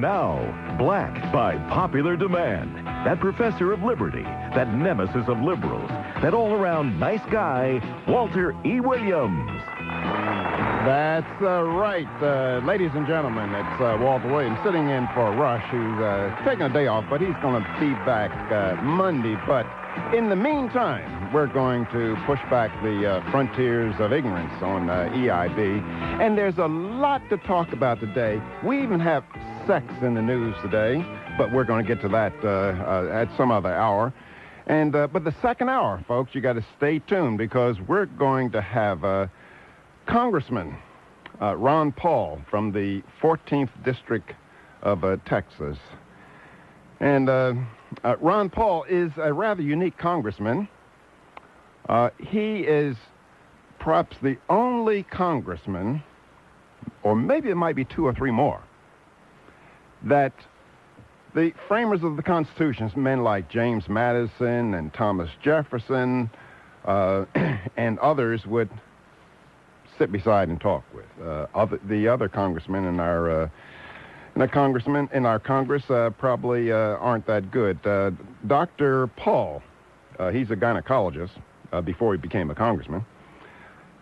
now, black by popular demand. That professor of liberty, that nemesis of liberals, that all-around nice guy, Walter E. Williams. That's right. Ladies and gentlemen, it's Walter Williams sitting in for Rush, who's taking a day off, but he's going to be back Monday. But in the meantime, we're going to push back the frontiers of ignorance on EIB. And there's a lot to talk about today. We even have sex in the news today, but we're going to get to that at some other hour. And but the second hour, folks, you got to stay tuned because we're going to have Congressman Ron Paul from the 14th District of Texas. And Ron Paul is a rather unique congressman. He is perhaps the only congressman, or maybe it might be two or three more, that the framers of the Constitution, men like James Madison and Thomas Jefferson and others, would sit beside and talk with. The other congressmen in our Congress probably aren't that good. Dr. Paul, he's a gynecologist before he became a congressman.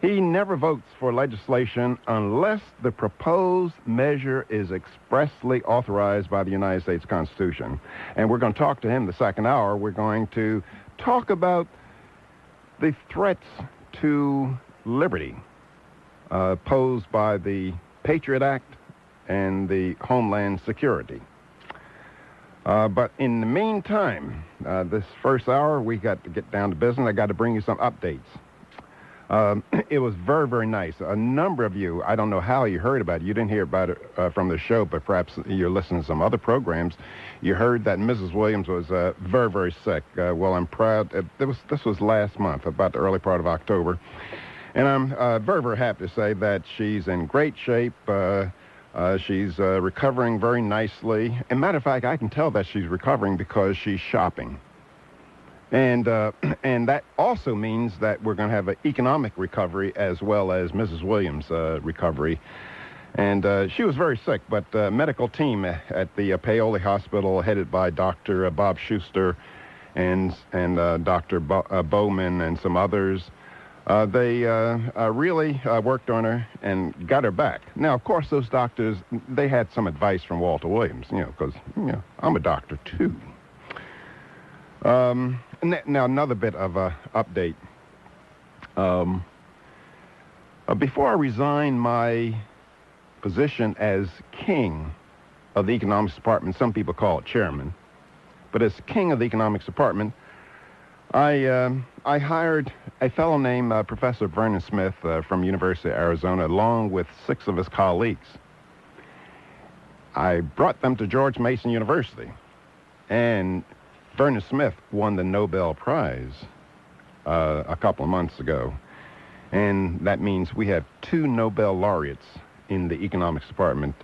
He never votes for legislation unless the proposed measure is expressly authorized by the United States Constitution. And we're going to talk to him the second hour. We're going to talk about the threats to liberty posed by the Patriot Act and the Homeland Security. But in the meantime, this first hour, we got to get down to business. I got to bring you some updates. It was very, very nice. A number of you, I don't know how you heard about it. You didn't hear about it from the show, but perhaps you're listening to some other programs. You heard that Mrs. Williams was very, very sick. Well, I'm proud. This was last month, about the early part of October. And I'm very, very happy to say that she's in great shape. She's recovering very nicely. As a matter of fact, I can tell that she's recovering because she's shopping. And that also means that we're going to have an economic recovery as well as Mrs. Williams' recovery. And she was very sick, but medical team at the Paoli Hospital, headed by Dr. Bob Schuster and Dr. Bowman and some others, they really worked on her and got her back. Now, of course, those doctors, they had some advice from Walter Williams, because, I'm a doctor, too. Now, another bit of update. Before I resigned my position as king of the Economics Department, some people call it chairman, but as king of the Economics Department, I hired a fellow named Professor Vernon Smith from University of Arizona, along with 6 of his colleagues. I brought them to George Mason University, and Vernon Smith won the Nobel Prize a couple of months ago, and that means we have 2 Nobel laureates in the Economics Department.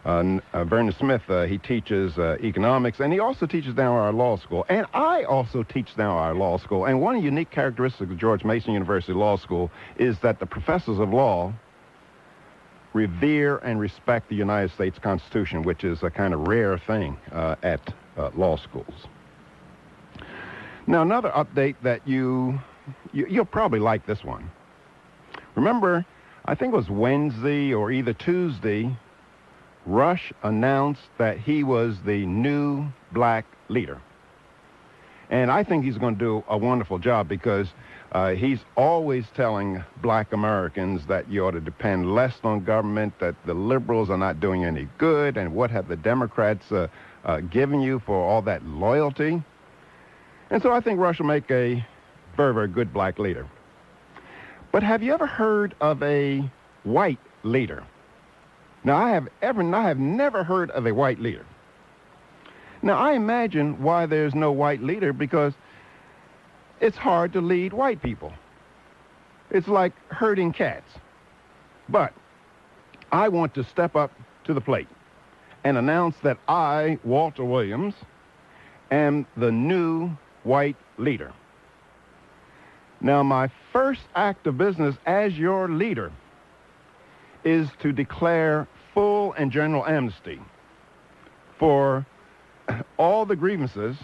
Vernon Smith, he teaches economics, and he also teaches down at our law school. And I also teach down at our law school. And one unique characteristic of George Mason University Law School is that the professors of law revere and respect the United States Constitution, which is a kind of rare thing at law schools. Now, another update that you'll probably like this one. Remember, I think it was Wednesday or either Tuesday, Rush announced that he was the new black leader. And I think he's going to do a wonderful job because he's always telling black Americans that you ought to depend less on government, that the liberals are not doing any good, and what have the Democrats given you for all that loyalty. And so I think Rush will make a very, very good black leader. But have you ever heard of a white leader? Now, I have never heard of a white leader. Now, I imagine why there's no white leader, because it's hard to lead white people. It's like herding cats. But I want to step up to the plate and announce that I, Walter Williams, am the new white leader. Now, my first act of business as your leader is to declare full and general amnesty for all the grievances,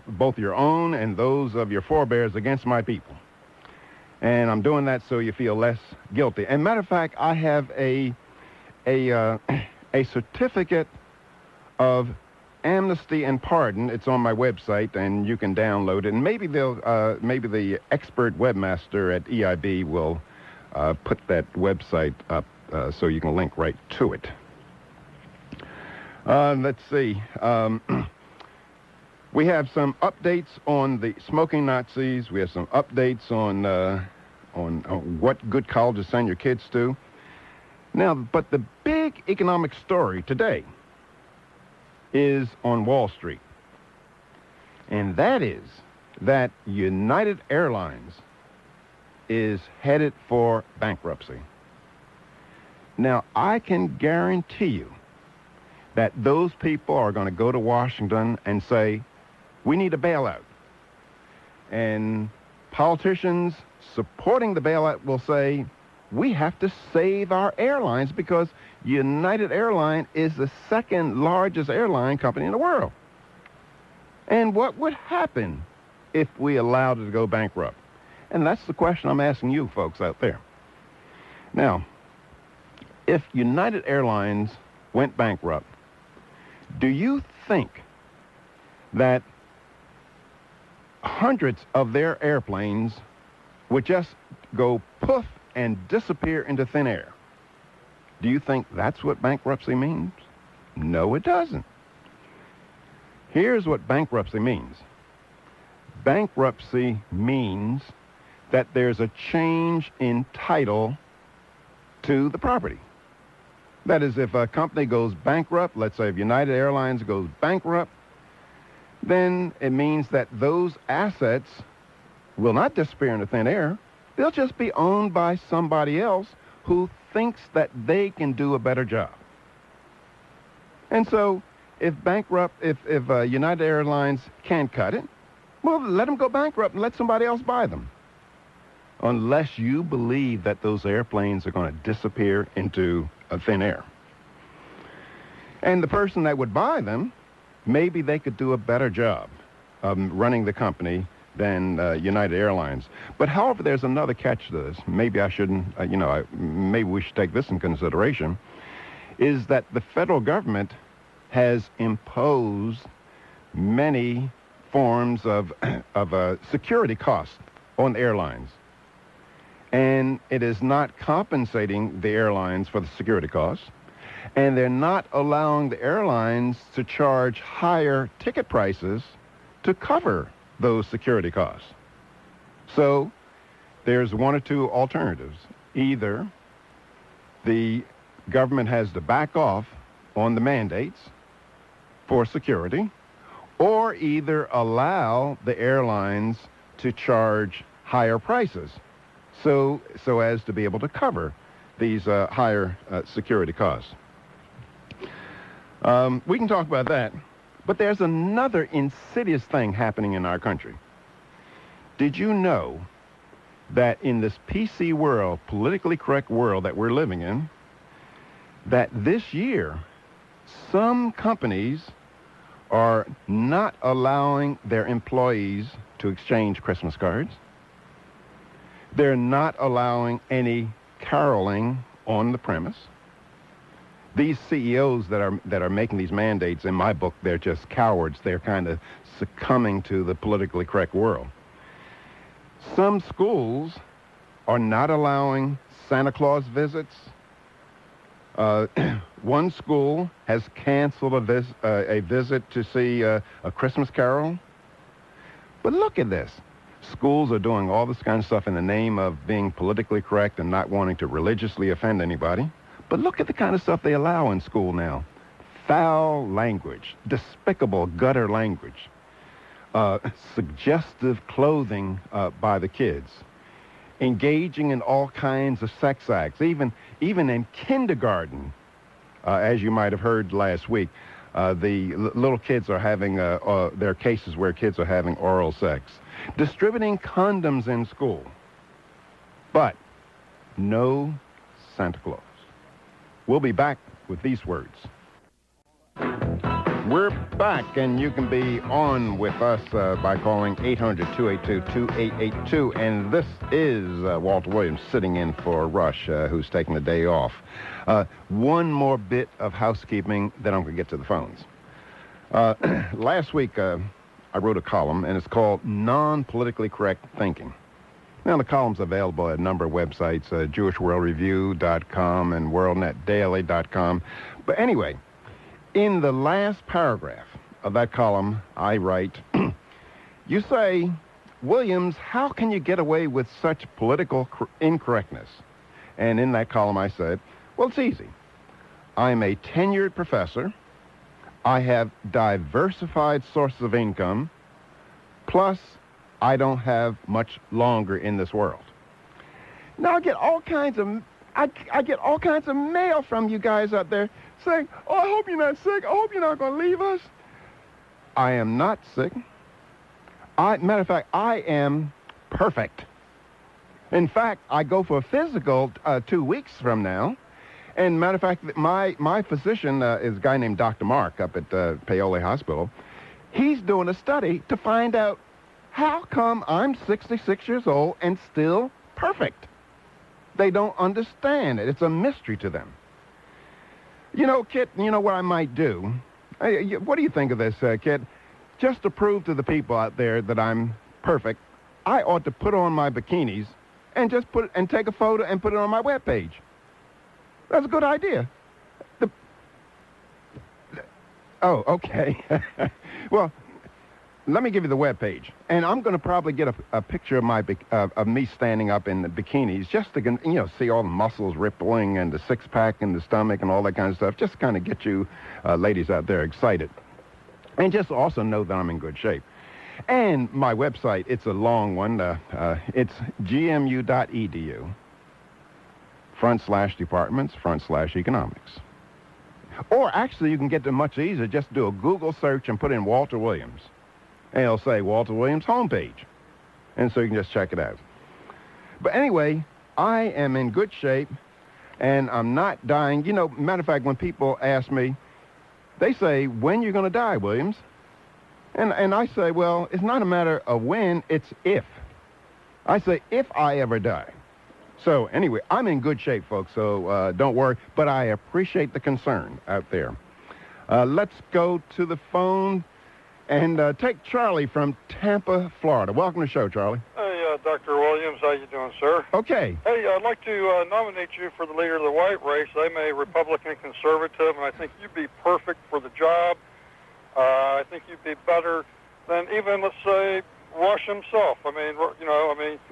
both your own and those of your forebears against my people. And I'm doing that so you feel less guilty. And matter of fact, I have a certificate of amnesty and pardon. It's on my website, and you can download it. And maybe maybe the expert webmaster at EIB will put that website up so you can link right to it. Let's see. We have some updates on the smoking Nazis. We have some updates on what good colleges send your kids to. Now, but the big economic story today is on Wall Street. And that is that United Airlines is headed for bankruptcy. Now, I can guarantee you that those people are going to go to Washington and say, we need a bailout. And politicians supporting the bailout will say, we have to save our airlines because United Airlines is the second largest airline company in the world. And what would happen if we allowed it to go bankrupt? And that's the question I'm asking you folks out there. Now, if United Airlines went bankrupt, do you think that hundreds of their airplanes would just go poof and disappear into thin air? Do you think that's what bankruptcy means? No, it doesn't. Here's what bankruptcy means. Bankruptcy means that there's a change in title to the property. That is, if a company goes bankrupt, let's say if United Airlines goes bankrupt, then it means that those assets will not disappear into thin air. They'll just be owned by somebody else who thinks that they can do a better job. And so if United Airlines can't cut it, well, let them go bankrupt and let somebody else buy them. Unless you believe that those airplanes are going to disappear into thin air. And the person that would buy them, maybe they could do a better job of running the company than United Airlines. But however, there's another catch to this. Maybe I shouldn't, maybe we should take this in consideration, is that the federal government has imposed many forms of security costs on airlines. And it is not compensating the airlines for the security costs. And they're not allowing the airlines to charge higher ticket prices to cover those security costs. So there's one or two alternatives. Either the government has to back off on the mandates for security, or either allow the airlines to charge higher prices so as to be able to cover these higher security costs. We can talk about that, but there's another insidious thing happening in our country. Did you know that in this PC world, politically correct world that we're living in, that this year some companies are not allowing their employees to exchange Christmas cards? They're not allowing any caroling on the premise. These CEOs that are making these mandates, in my book, they're just cowards. They're kind of succumbing to the politically correct world. Some schools are not allowing Santa Claus visits. One school has canceled a visit to see a Christmas Carol. But look at this. Schools are doing all this kind of stuff in the name of being politically correct and not wanting to religiously offend anybody. But look at the kind of stuff they allow in school now. Foul language, despicable gutter language, suggestive clothing by the kids, engaging in all kinds of sex acts, even in kindergarten, as you might have heard last week. The little kids are having, there are cases where kids are having oral sex. Distributing condoms in school. But no Santa Claus. We'll be back with these words. We're back, and you can be on with us by calling 800-282-2882. And this is Walter Williams sitting in for Rush, who's taking the day off. One more bit of housekeeping, then I'm going to get to the phones. Last week, I wrote a column, and it's called Non-Politically Correct Thinking. Now, the column's available at a number of websites, JewishWorldReview.com and WorldNetDaily.com. But anyway, in the last paragraph of that column, I write, you say, Williams, how can you get away with such political incorrectness? And in that column, I said, well, it's easy. I'm a tenured professor. I have diversified sources of income. Plus, I don't have much longer in this world. Now, I get all kinds of mail from you guys out there saying, oh, I hope you're not sick. I hope you're not going to leave us. I am not sick. Matter of fact, I am perfect. In fact, I go for a physical 2 weeks from now. And matter of fact, my physician is a guy named Dr. Mark up at Paoli Hospital. He's doing a study to find out how come I'm 66 years old and still perfect. They don't understand it. It's a mystery to them. You know, Kit, you know what I might do? What do you think of this, Kit? Just to prove to the people out there that I'm perfect, I ought to put on my bikinis and just take a photo and put it on my webpage. That's a good idea. Oh, okay. Well, let me give you the webpage, and I'm going to probably get a picture of me standing up in the bikinis, just to see all the muscles rippling and the six-pack and the stomach and all that kind of stuff, just to kind of get you ladies out there excited, and just also know that I'm in good shape. And my website, it's a long one. It's gmu.edu/departments/economics. Or actually, you can get to much easier. Just do a Google search and put in Walter Williams. And it'll say Walter Williams homepage. And so you can just check it out. But anyway, I am in good shape, and I'm not dying. You know, matter of fact, when people ask me, they say, when you going to die, Williams? And I say, well, it's not a matter of when, it's if. I say, if I ever die. So anyway, I'm in good shape, folks, so don't worry. But I appreciate the concern out there. Let's go to the phone. And take Charlie from Tampa, Florida. Welcome to the show, Charlie. Hey, Dr. Williams. How you doing, sir? Okay. Hey, I'd like to nominate you for the leader of the white race. I'm a Republican conservative, and I think you'd be perfect for the job. I think you'd be better than even, let's say, Rush himself. I mean,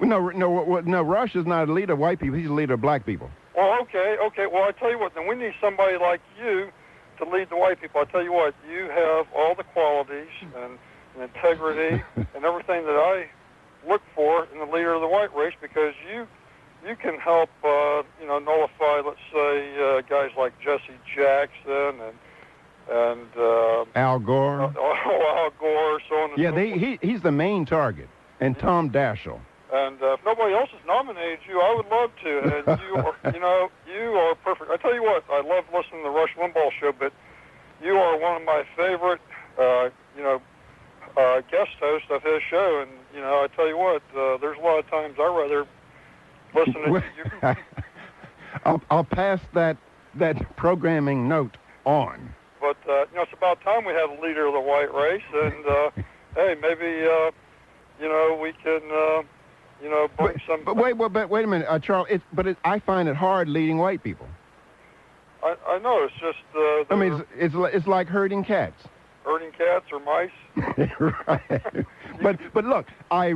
No, Rush is not a leader of white people. He's a leader of black people. Well, okay. Well, I tell you what, then we need somebody like you to lead the white people. I tell you what, you have all the qualities and integrity and everything that I look for in the leader of the white race, because you can help nullify, let's say, guys like Jesse Jackson and Al Gore. Al Gore, so on and so forth. He's the main target, and Tom Daschle. And if nobody else has nominated you, I would love to. And you are perfect. I tell you what, I love listening to the Rush Limbaugh show, but you are one of my favorite, guest hosts of his show. And I tell you what, there's a lot of times I'd rather listen to you. I'll pass that programming note on. But it's about time we have a leader of the white race, and hey, maybe we can. Bring some. But wait a minute, Charles. I find it hard leading white people. I know. It's just. It's like herding cats. Herding cats or mice. Right. But look, I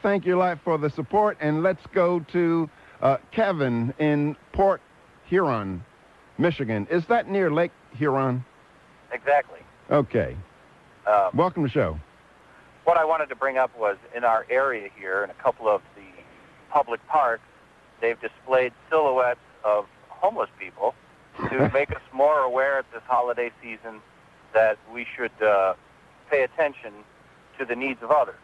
thank you a lot for the support, and let's go to Kevin in Port Huron, Michigan. Is that near Lake Huron? Exactly. Okay. Welcome to the show. What I wanted to bring up was, in our area here, in a couple of the public parks, they've displayed silhouettes of homeless people to make us more aware at this holiday season that we should pay attention to the needs of others.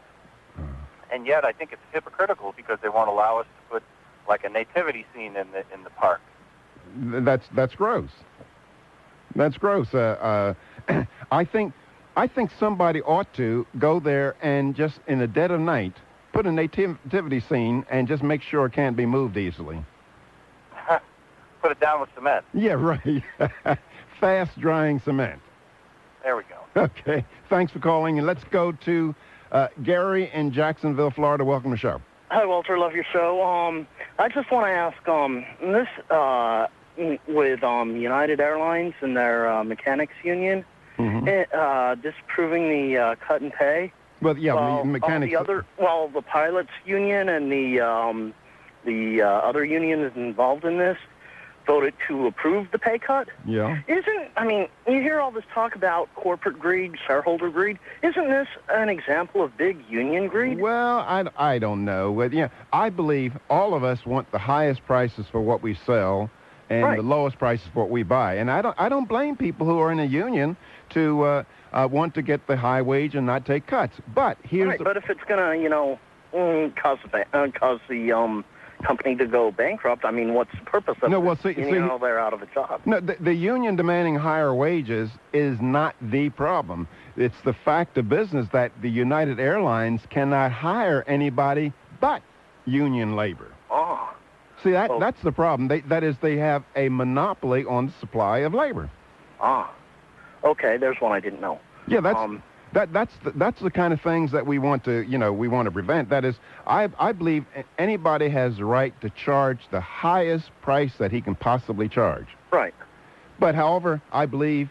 And yet, I think it's hypocritical because they won't allow us to put like a nativity scene in the park. That's gross. That's gross. I think somebody ought to go there and just in the dead of night put a nativity scene and just make sure it can't be moved easily. Put it down with cement. Yeah, right. Fast-drying cement. There we go. Okay. Thanks for calling, and let's go to Gary in Jacksonville, Florida. Welcome to the show. Hi, Walter. Love your show. I just want to ask with United Airlines and their mechanics union, disproving the cut and pay. Well, yeah, mechanics. The pilots union and the other union is involved in this, voted to approve the pay cut. Yeah. You hear all this talk about corporate greed, shareholder greed. Isn't this an example of big union greed? Well, I don't know. Well, yeah, I believe all of us want the highest prices for what we sell and the lowest prices for what we buy. And I don't blame people who are in a union to want to get the high wage and not take cuts. But here's but if it's going to, cause the company to go bankrupt, what's the purpose of it? They're out of a job. No, the union demanding higher wages is not the problem. It's the fact of business that the United Airlines cannot hire anybody but union labor. Oh. See, that's the problem. They have a monopoly on the supply of labor. Ah. Okay, there's one I didn't know. Yeah, that's the kind of things that we want to prevent. That is, I believe anybody has the right to charge the highest price that he can possibly charge. Right. But however, I believe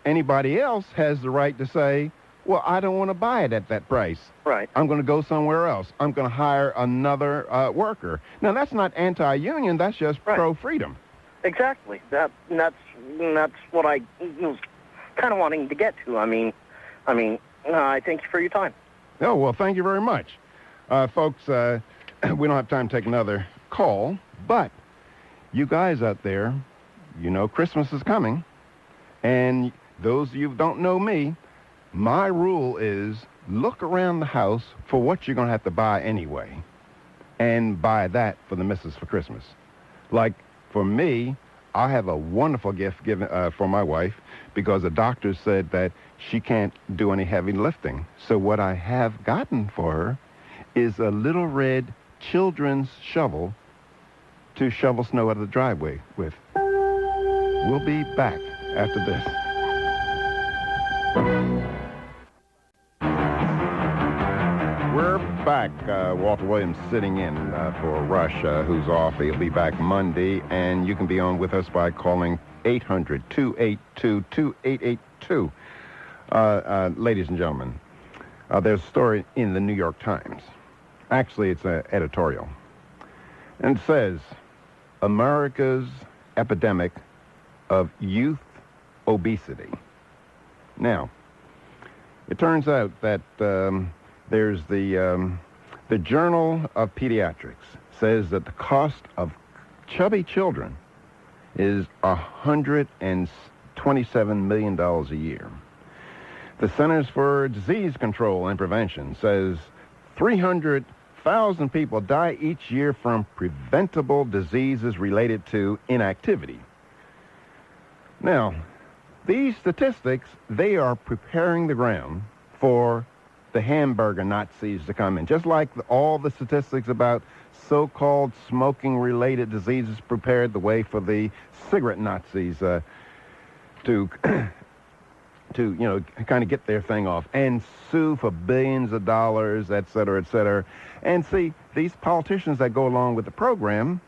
anybody else has the right to say, well, I don't want to buy it at that price. Right. I'm going to go somewhere else. I'm going to hire another worker. Now, that's not anti-union. That's just pro-freedom. Exactly. That's what I was kind of wanting to get to. I thank you for your time. Oh, well, thank you very much. Folks, we don't have time to take another call, but you guys out there, Christmas is coming, and those of you who don't know me, my rule is look around the house for what you're going to have to buy anyway, and buy that for the missus for Christmas. Like, for me, I have a wonderful gift given for my wife because the doctor said that she can't do any heavy lifting. So what I have gotten for her is a little red children's shovel to shovel snow out of the driveway with. We'll be back after this. We're back. Walter Williams sitting in for Rush, who's off. He'll be back Monday, and you can be on with us by calling 800-282-2882. Ladies and gentlemen, there's a story in the New York Times. Actually, it's an editorial. And it says, America's epidemic of youth obesity. Now, it turns out that there's the Journal of Pediatrics says that the cost of chubby children is $127 million a year. The Centers for Disease Control and Prevention says 300,000 people die each year from preventable diseases related to inactivity. Now, these statistics, they are preparing the ground for the hamburger Nazis to come in. Just like all the statistics about so-called smoking-related diseases prepared the way for the cigarette Nazis to kind of get their thing off and sue for billions of dollars, et cetera, et cetera. And see, these politicians that go along with the program,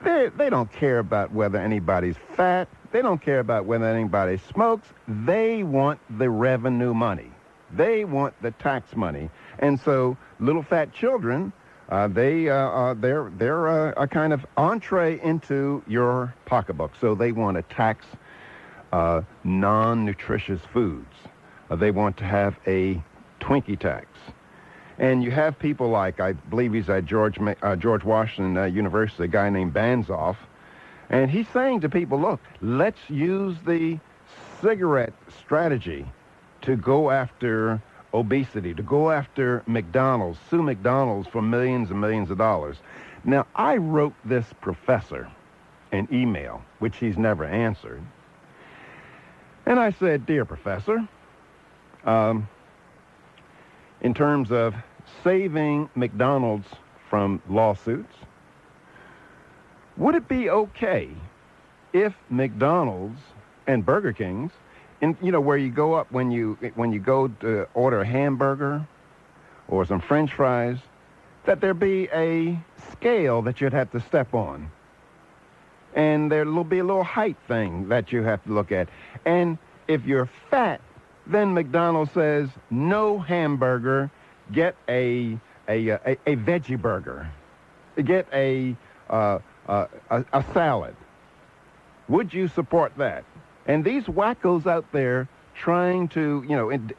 they don't care about whether anybody's fat. They don't care about whether anybody smokes. They want the revenue money. They want the tax money. And so little fat children, they're a kind of entree into your pocketbook. So they want to tax non-nutritious foods. They want to have a Twinkie tax. And you have people like, I believe he's at George Washington University, a guy named Banzoff, and he's saying to people, look, let's use the cigarette strategy to go after obesity, to go after McDonald's, sue McDonald's for millions and millions of dollars. Now, I wrote this professor an email, which he's never answered, And I said, dear professor, in terms of saving McDonald's from lawsuits, would it be okay if McDonald's and Burger King's, and where you go up when you go to order a hamburger or some French fries, that there be a scale that you'd have to step on, and there'll be a little height thing that you have to look at, and if you're fat, then McDonald's says no hamburger, get a veggie burger, get a salad. Would you support that? And these wackos out there trying to,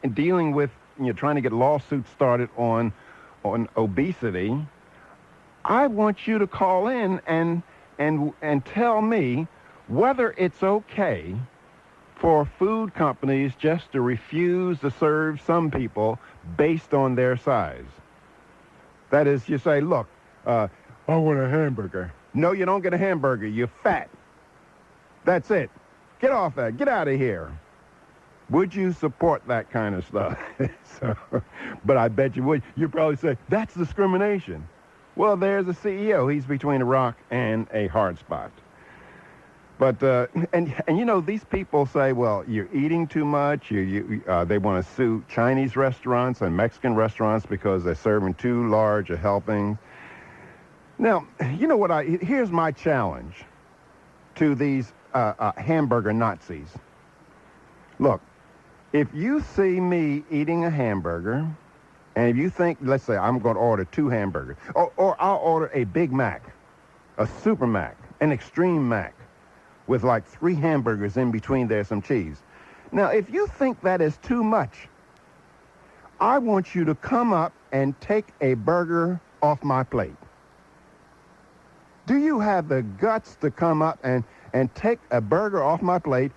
in dealing with, trying to get lawsuits started on obesity, I want you to call in and tell me whether it's okay for food companies just to refuse to serve some people based on their size. That is, you say, look, I want a hamburger. No, you don't get a hamburger. You're fat. That's it. Get off that. Get out of here. Would you support that kind of stuff? But I bet you would. You'd probably say, that's discrimination. Well, there's a CEO. He's between a rock and a hard spot. But, and these people say, well, you're eating too much. They want to sue Chinese restaurants and Mexican restaurants because they're serving too large a helping. Now, here's my challenge to these hamburger Nazis. Look, if you see me eating a hamburger, and if you think, let's say I'm going to order 2 hamburgers, or I'll order a Big Mac, a Super Mac, an Extreme Mac, with like 3 hamburgers in between there, some cheese. Now, if you think that is too much, I want you to come up and take a burger off my plate. Do you have the guts to come up and take a burger off my plate,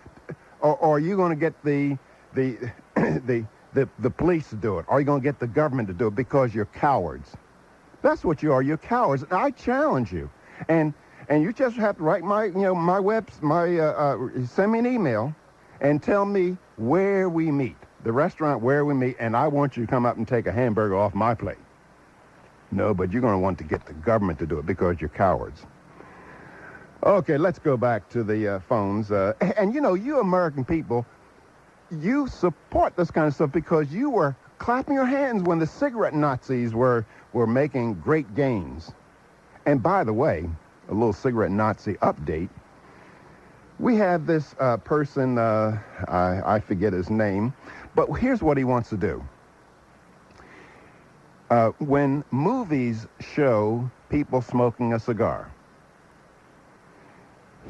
or are you going to get the police to do it? Or are you going to get the government to do it because you're cowards? That's what you are. You're cowards. I challenge you. And you just have to write send me an email and tell me where we meet, the restaurant where we meet, and I want you to come up and take a hamburger off my plate. No, but you're going to want to get the government to do it because you're cowards. Okay, let's go back to the phones. And you American people, you support this kind of stuff because you were clapping your hands when the cigarette Nazis were making great gains. And by the way, a little cigarette Nazi update. We have this person, I forget his name, but here's what he wants to do. When movies show people smoking a cigar,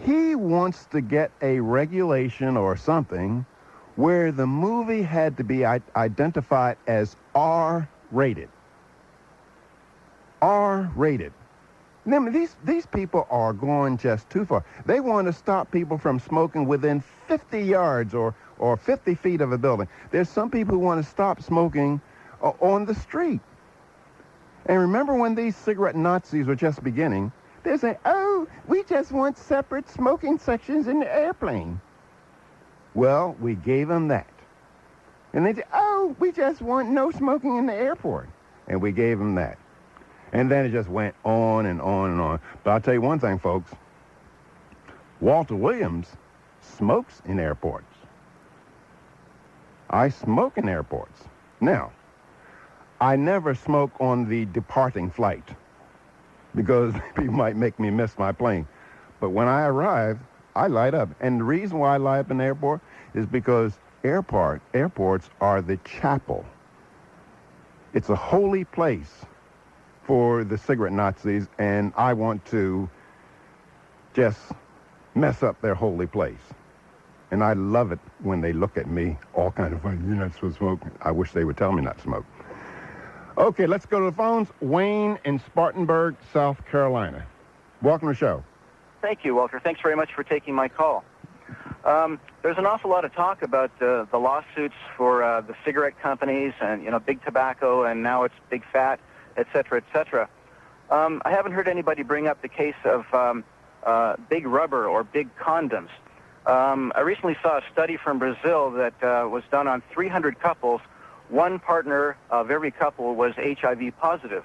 he wants to get a regulation or something where the movie had to be identified as R-rated. R-rated. Now, these people are going just too far. They want to stop people from smoking within 50 yards or 50 feet of a building. There's some people who want to stop smoking on the street. And remember when these cigarette Nazis were just beginning, they say, oh, we just want separate smoking sections in the airplane. Well, we gave them that. And they say, oh, we just want no smoking in the airport. And we gave them that. And then it just went on and on and on. But I'll tell you one thing, folks. Walter Williams smokes in airports. I smoke in airports. Now, I never smoke on the departing flight because people might make me miss my plane. But when I arrive, I light up. And the reason why I light up in the airport is because airports are the chapel. It's a holy place for the cigarette Nazis, and I want to just mess up their holy place. And I love it when they look at me all kind of funny. You're not supposed to smoke. I wish they would tell me not to smoke. Okay, let's go to the phones. Wayne in Spartanburg, South Carolina. Welcome to the show. Thank you, Walter. Thanks very much for taking my call. There's an awful lot of talk about the lawsuits for the cigarette companies and, big tobacco, and now it's big fat, et cetera, et cetera. I haven't heard anybody bring up the case of big rubber or big condoms. I recently saw a study from Brazil that was done on 300 couples. One partner of every couple was HIV positive.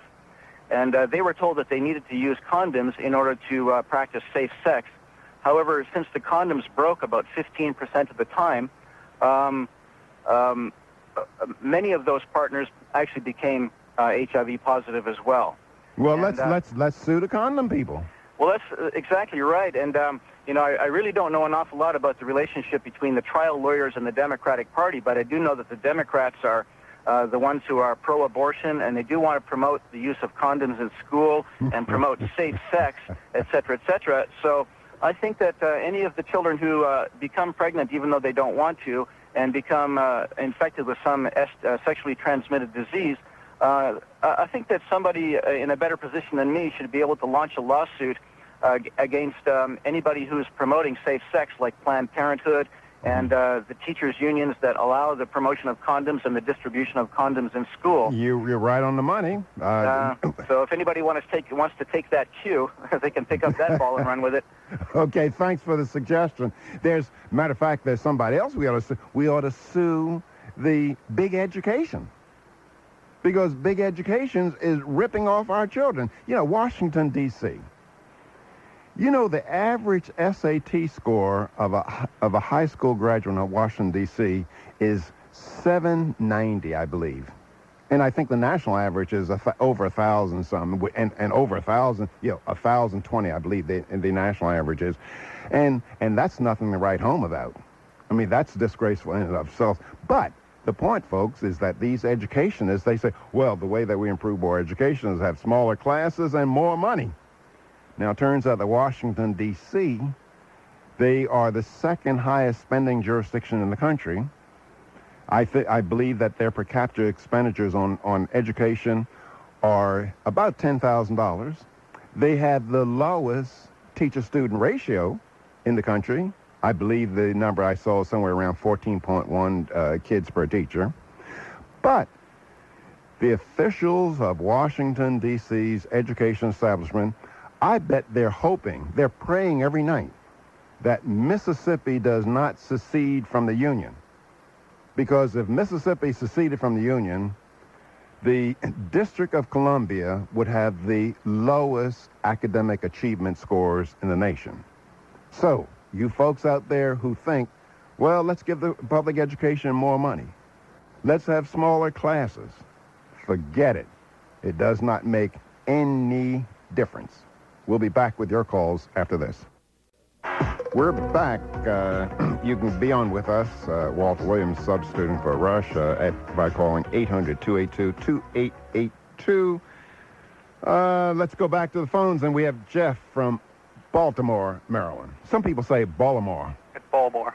And they were told that they needed to use condoms in order to practice safe sex. However, since the condoms broke about 15% of the time, many of those partners actually became HIV positive as well. Well, And, let's sue the condom people. Well, that's exactly right. And, I really don't know an awful lot about the relationship between the trial lawyers and the Democratic Party, but I do know that the Democrats are the ones who are pro-abortion, and they do want to promote the use of condoms in school and promote safe sex, et cetera, et cetera. So I think that any of the children who become pregnant, even though they don't want to, and become infected with some sexually transmitted disease, I think that somebody in a better position than me should be able to launch a lawsuit against anybody who is promoting safe sex, like Planned Parenthood and the teachers' unions that allow the promotion of condoms and the distribution of condoms in school. You're right on the money. So if anybody wants to take that cue, they can pick up that ball and run with it. Okay, thanks for the suggestion. Matter of fact, there's somebody else we ought to sue the big education. Because big education is ripping off our children. Washington, D.C. The average SAT score of a high school graduate in Washington, D.C. is 790, I believe. And I think the national average is over 1,000 some, and over 1,000, 1,020, I believe the national average is. And that's nothing to write home about. I mean, that's disgraceful in and of itself. But the point, folks, is that these educationists, they say, well, the way that we improve our education is have smaller classes and more money. Now, it turns out that Washington, D.C., they are the second highest spending jurisdiction in the country. I believe that their per capita expenditures on education are about $10,000. They have the lowest teacher-student ratio in the country. I believe the number I saw is somewhere around 14.1 kids per teacher. But the officials of Washington, D.C.'s education establishment, I bet they're praying every night that Mississippi does not secede from the Union. Because if Mississippi seceded from the Union, the District of Columbia would have the lowest academic achievement scores in the nation. So, you folks out there who think, well, let's give the public education more money. Let's have smaller classes. Forget it. It does not make any difference. We'll be back with your calls after this. We're back. You can be on with us, Walter Williams, sub-student for Rush, by calling 800-282-2882. Let's go back to the phones, and we have Jeff from Baltimore, Maryland. Some people say Baltimore. It's Baltimore.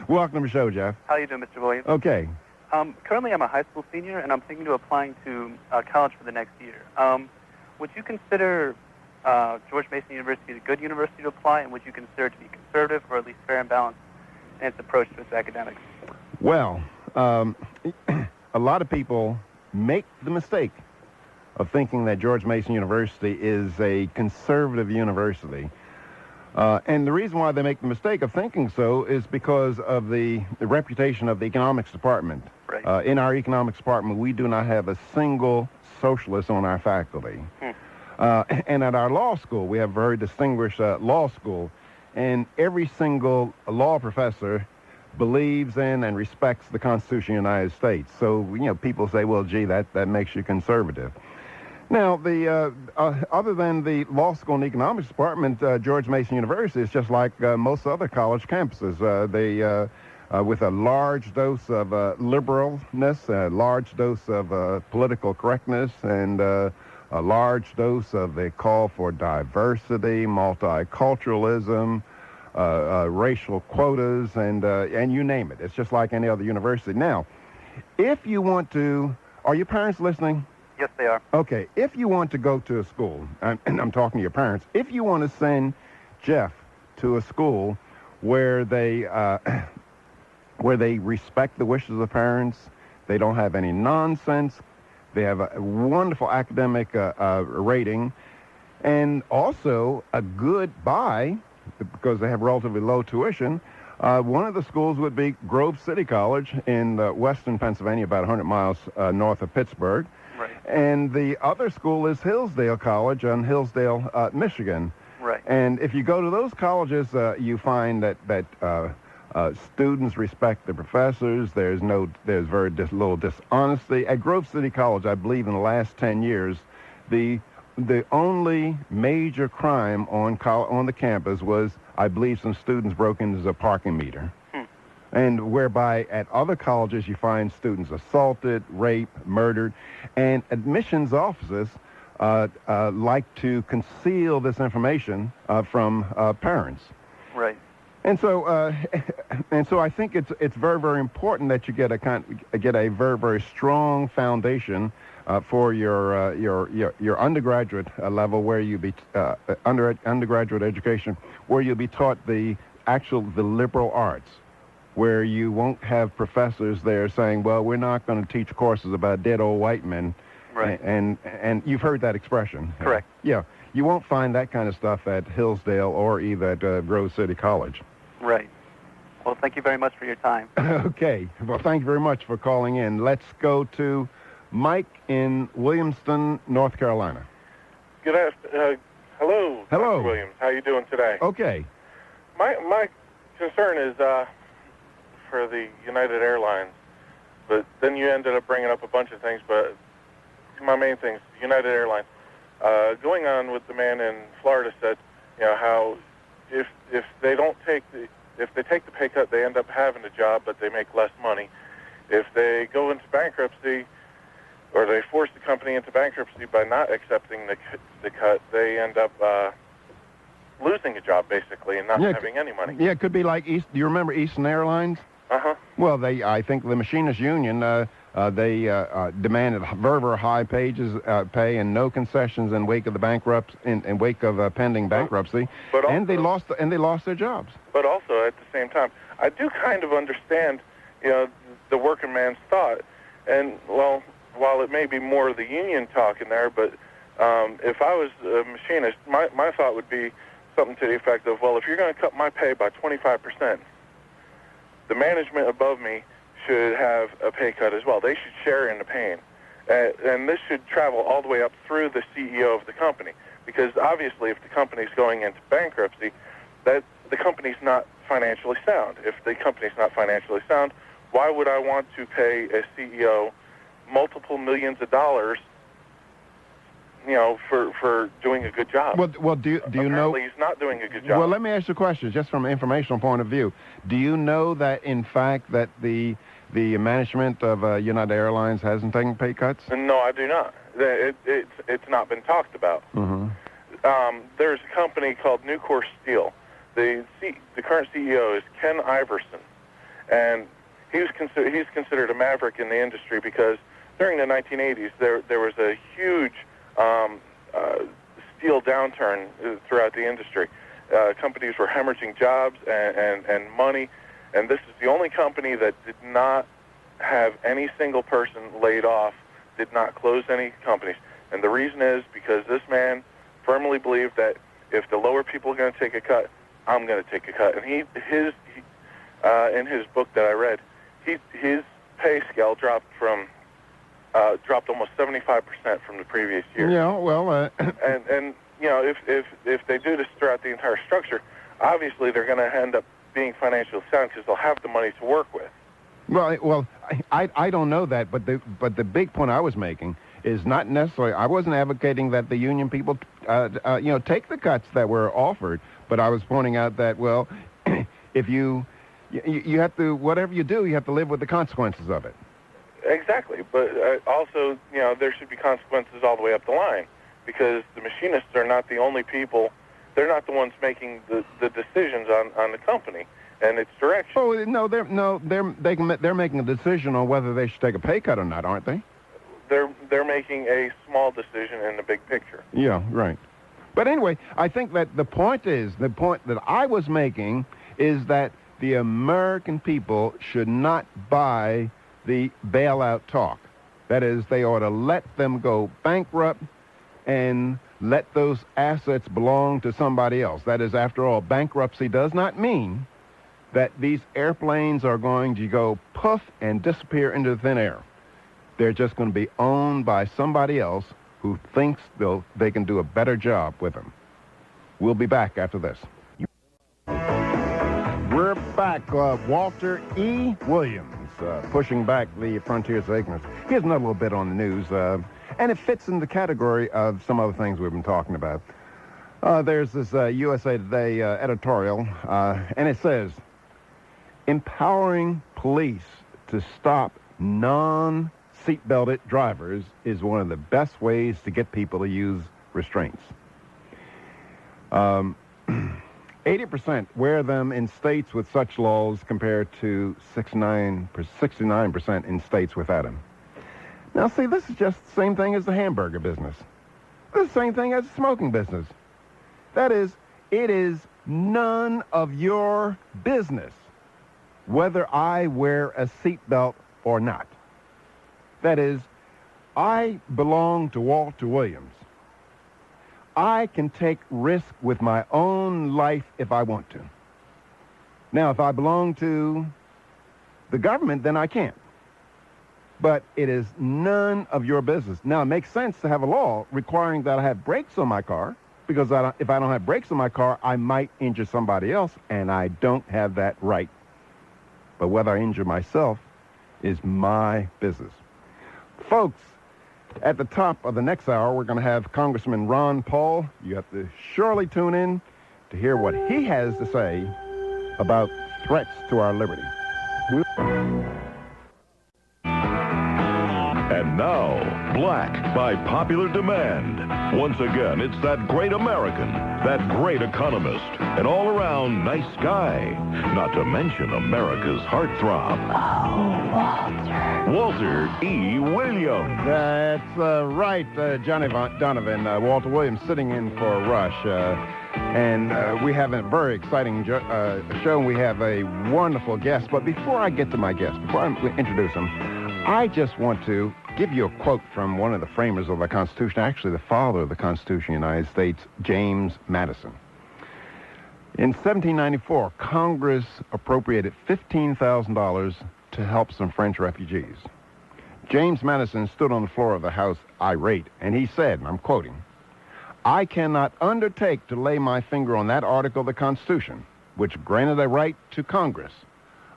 Welcome to the show, Jeff. How you doing, Mr. Williams? Okay. Currently, I'm a high school senior, and I'm thinking of applying to college for the next year. Would you consider George Mason University a good university to apply, and would you consider it to be conservative or at least fair and balanced in its approach to its academics? Well, a lot of people make the mistake of thinking that George Mason University is a conservative university. And the reason why they make the mistake of thinking so is because of the reputation of the economics department. Right. In our economics department, we do not have a single socialist on our faculty. And at our law school, we have a very distinguished law school, and every single law professor believes in and respects the Constitution of the United States. So, people say, well, gee, that makes you conservative. Now, other than the law school and economics department, George Mason University is just like most other college campuses. With a large dose of liberalness, a large dose of political correctness, and a large dose of the call for diversity, multiculturalism, racial quotas, and you name it. It's just like any other university. Now, if you want to, are your parents listening? Yes, they are. Okay, if you want to go to a school, and I'm talking to your parents, if you want to send Jeff to a school where they respect the wishes of the parents, they don't have any nonsense, they have a wonderful academic rating, and also a good buy, because they have relatively low tuition. One of the schools would be Grove City College in western Pennsylvania, about 100 miles north of Pittsburgh. Right. And the other school is Hillsdale College in Hillsdale, Michigan. Right. And if you go to those colleges, you find that students respect the professors. There's very little dishonesty. At Grove City College, I believe in the last 10 years, the only major crime on the campus was, I believe, some students broke into the parking meter. And whereby at other colleges you find students assaulted, raped, murdered, and admissions offices like to conceal this information from parents. Right. And so I think it's very, very important that you get a very, very strong foundation for your undergraduate level, where you be undergraduate education, where you'll be taught the liberal arts, where you won't have professors there saying, well, we're not going to teach courses about dead old white men. Right. And you've heard that expression. Correct. Yeah. You won't find that kind of stuff at Hillsdale or either at Grove City College. Right. Well, thank you very much for your time. Okay. Well, thank you very much for calling in. Let's go to Mike in Williamston, North Carolina. Good afternoon. Hello. Hello. Dr. Williams. How you doing today? Okay. My concern is for the United Airlines, but then you ended up bringing up a bunch of things, but my main thing is United Airlines. Going on with the man in Florida said, how if they take the pay cut, they end up having a job, but they make less money. If they go into bankruptcy, or they force the company into bankruptcy by not accepting the cut, they end up losing a job, basically, and not having any money. Yeah, it could be like do you remember Eastern Airlines? Uh-huh. Well, I think the machinists union, they demanded very, very high pay and no concessions in wake of pending bankruptcy, but also, and they lost their jobs. But also, at the same time, I do kind of understand, the working man's thought, and well, while it may be more of the union talk in there, but if I was a machinist, my thought would be something to the effect of, well, if you're going to cut my pay by 25%, the management above me should have a pay cut as well. They should share in the pain. And this should travel all the way up through the CEO of the company. Because obviously if the company's going into bankruptcy, that the company's not financially sound. If the company's not financially sound, why would I want to pay a CEO multiple millions of dollars, for doing a good job? Well, do you know? Apparently he's not doing a good job. Well, let me ask you a question, just from an informational point of view. Do you know that, in fact, that the management of United Airlines hasn't taken pay cuts? No, I do not. It's not been talked about. Mm-hmm. There's a company called Nucor Steel. The current CEO is Ken Iverson, and he's considered a maverick in the industry because during the 1980s there was a huge steel downturn throughout the industry. Companies were hemorrhaging jobs and money, and this is the only company that did not have any single person laid off, did not close any companies. And the reason is because this man firmly believed that if the lower people are going to take a cut, I'm going to take a cut. And he in his book that I read, his pay scale dropped almost 75% from the previous year. Yeah, well, and if they do this throughout the entire structure, obviously they're going to end up being financially sound because they'll have the money to work with. Well, I don't know that, but the big point I was making is not necessarily. I wasn't advocating that the union people, take the cuts that were offered, but I was pointing out that if you have to, whatever you do, you have to live with the consequences of it. Exactly, but also, there should be consequences all the way up the line, because the machinists are not the only people. They're not the ones making the decisions on the company and its direction. Oh no, they're making a decision on whether they should take a pay cut or not, aren't they? They're making a small decision in the big picture. Yeah, right. But anyway, I think that the point that I was making is that the American people should not buy the bailout talk. That is, they ought to let them go bankrupt and let those assets belong to somebody else. That is, after all, bankruptcy does not mean that these airplanes are going to go poof and disappear into thin air. They're just going to be owned by somebody else who thinks they can do a better job with them. We'll be back after this. We're back. Walter E. Williams, pushing back the frontiers of ignorance. Here's another little bit on the news, and it fits in the category of some other things we've been talking about. There's this USA Today editorial, and it says, empowering police to stop non-seatbelted drivers is one of the best ways to get people to use restraints. 80% wear them in states with such laws compared to 69% in states without them. Now, see, this is just the same thing as the hamburger business. This is the same thing as the smoking business. That is, it is none of your business whether I wear a seatbelt or not. That is, I belong to Walter Williams. I can take risk with my own life if I want to. Now, if I belong to the government, then I can't. But it is none of your business. Now, it makes sense to have a law requiring that I have brakes on my car, because if I don't have brakes on my car, I might injure somebody else, and I don't have that right. But whether I injure myself is my business. Folks, at the top of the next hour, we're going to have Congressman Ron Paul. You have to surely tune in to hear what he has to say about threats to our liberty. And now, Black by popular demand. Once again, it's that great American, that great economist, an all-around nice guy, not to mention America's heartthrob. Oh, Walter E. Williams. That's right, Johnny Donovan. Walter Williams sitting in for Rush. And we have a very exciting show. We have a wonderful guest. But before I get to my guest, before I introduce him, I just want to give you a quote from one of the framers of the Constitution, actually the father of the Constitution of the United States, James Madison. In 1794, Congress appropriated $15,000 to help some French refugees. James Madison stood on the floor of the House irate, and he said, and I'm quoting, "I cannot undertake to lay my finger on that article of the Constitution, which granted a right to Congress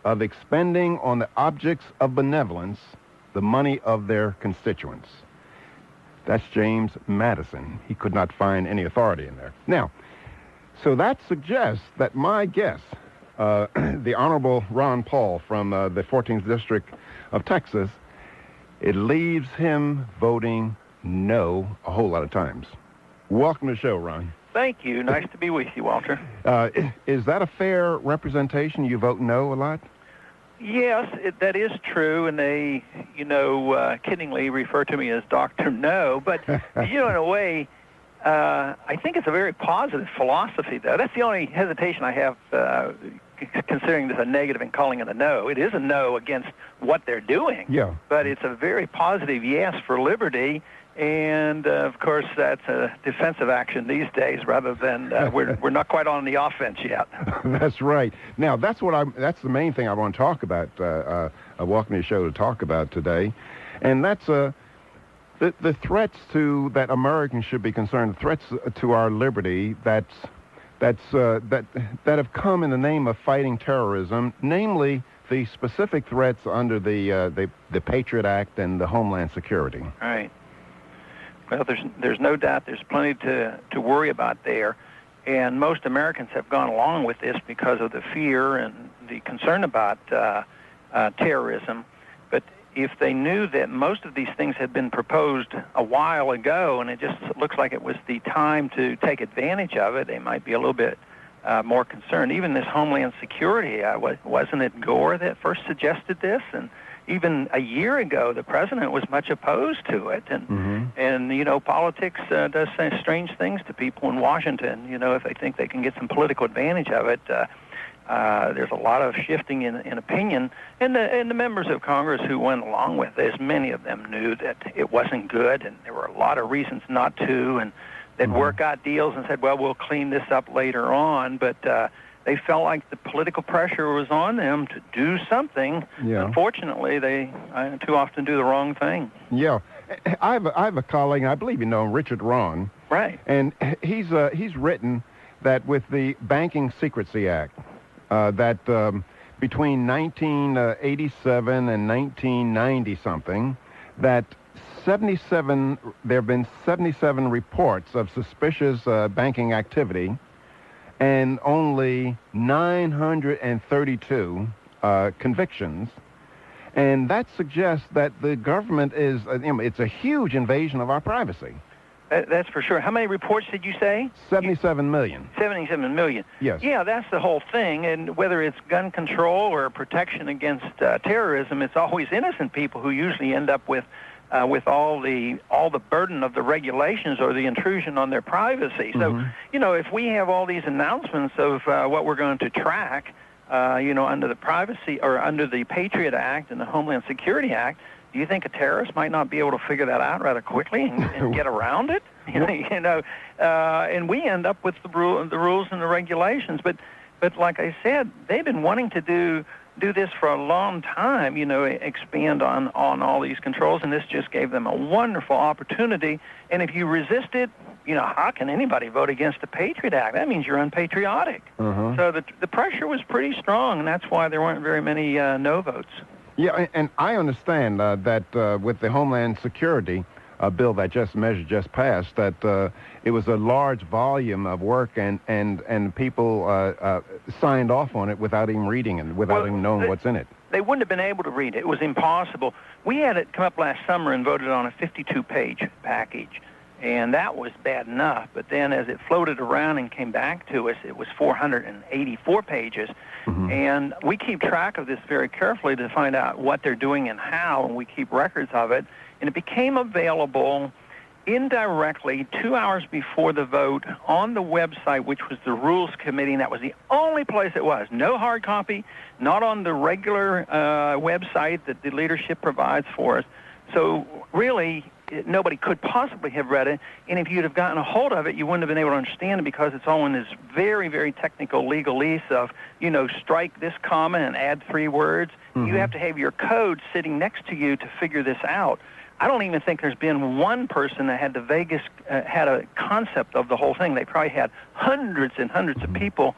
of expending on the objects of benevolence the money of their constituents." That's James Madison. He could not find any authority in there. Now, so that suggests that my guest, the Honorable Ron Paul from the 14th District of Texas, it leaves him voting no a whole lot of times. Welcome to the show, Ron. Thank you. Nice to be with you, Walter. Is that a fair representation? You vote no a lot? Yes, that is true, and they, kiddingly refer to me as Dr. No, but, in a way, I think it's a very positive philosophy, though. That's the only hesitation I have considering this a negative and calling it a no. It is a no against what they're doing, yeah, but it's a very positive yes for liberty. And, of course, that's a defensive action these days rather than we're not quite on the offense yet. That's right. Now, that's the main thing I want to talk about, welcome to the show to talk about today. And that's the threats to that Americans should be concerned, threats to our liberty that have come in the name of fighting terrorism, namely the specific threats under the Patriot Act and the Homeland Security. Right. Well, there's no doubt there's plenty to worry about there, and most Americans have gone along with this because of the fear and the concern about terrorism. But if they knew that most of these things had been proposed a while ago, and it just looks like it was the time to take advantage of it, they might be a little bit more concerned. Even this Homeland Security, wasn't it Gore that first suggested this? And even a year ago, the president was much opposed to it, and politics does say strange things to people in Washington. If they think they can get some political advantage of it, there's a lot of shifting in opinion, and the members of Congress who went along with this, many of them knew that it wasn't good, and there were a lot of reasons not to, and they'd work out deals and said, well, we'll clean this up later on, but they felt like the political pressure was on them to do something. Yeah. Unfortunately, they too often do the wrong thing. Yeah. I have a colleague, I believe you know him, Richard Ron. Right. And he's written that with the Banking Secrecy Act, that between 1987 and 1990-something, that there have been 77 reports of suspicious banking activity, and only 932 convictions. And that suggests that the government is, it's a huge invasion of our privacy. That's for sure. How many reports did you say? 77 million. 77 million. Yes. Yeah, that's the whole thing. And whether it's gun control or protection against terrorism, it's always innocent people who usually end up with all the burden of the regulations or the intrusion on their privacy. So, if we have all these announcements of what we're going to track, under the privacy or under the Patriot Act and the Homeland Security Act, do you think a terrorist might not be able to figure that out rather quickly and get around it? And we end up with the rules and the regulations. But like I said, they've been wanting to do this for a long time, expand on all these controls, and this just gave them a wonderful opportunity. And if you resist it, how can anybody vote against the Patriot Act? That means you're unpatriotic. So the pressure was pretty strong, and that's why there weren't very many no votes. Yeah, and I understand that with the Homeland Security bill that measure just passed, that it was a large volume of work, and people signed off on it without even reading it, without even knowing what's in it. They wouldn't have been able to read it. It was impossible. We had it come up last summer and voted on a 52-page package, and that was bad enough. But then as it floated around and came back to us, it was 484 pages. And we keep track of this very carefully to find out what they're doing and how, and we keep records of it. And it became available indirectly 2 hours before the vote on the website, which was the Rules Committee, and that was the only place it was. No hard copy, not on the regular website that the leadership provides for us. So really, nobody could possibly have read it, and if you'd have gotten a hold of it, you wouldn't have been able to understand it because it's all in this very, very technical legalese of, strike this comma and add 3 words. You have to have your code sitting next to you to figure this out. I don't even think there's been one person that had the vaguest, had a concept of the whole thing. They probably had hundreds and hundreds of people,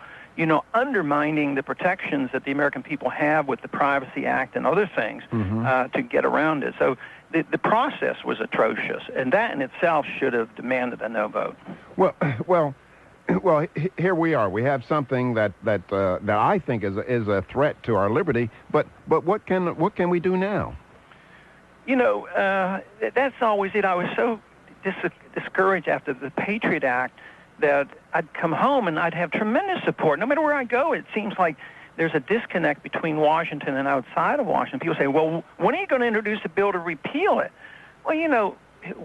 undermining the protections that the American people have with the Privacy Act and other things to get around it. So the process was atrocious, and that in itself should have demanded a no vote. Well, here we are. We have something that I think is a threat to our liberty. But what can we do now? That's always it. I was so discouraged after the Patriot Act that I'd come home and I'd have tremendous support. No matter where I go, it seems like there's a disconnect between Washington and outside of Washington. People say, well, when are you going to introduce a bill to repeal it? Well,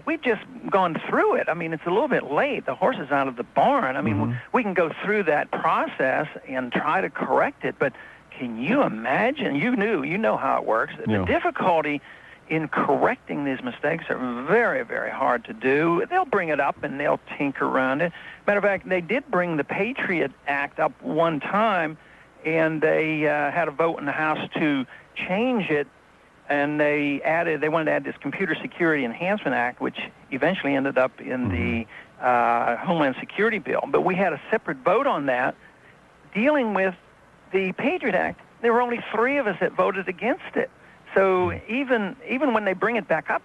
we've just gone through it. I mean, it's a little bit late. The horse is out of the barn. I mean, we can go through that process and try to correct it, but can you imagine? You know how it works. The difficulty in correcting these mistakes are very, very hard to do. They'll bring it up and they'll tinker around it. Matter of fact, they did bring the Patriot Act up one time, and they had a vote in the House to change it, and they wanted to add this Computer Security Enhancement Act, which eventually ended up in the Homeland Security bill. But we had a separate vote on that dealing with the Patriot Act. There were only 3 of us that voted against it. So even when they bring it back up,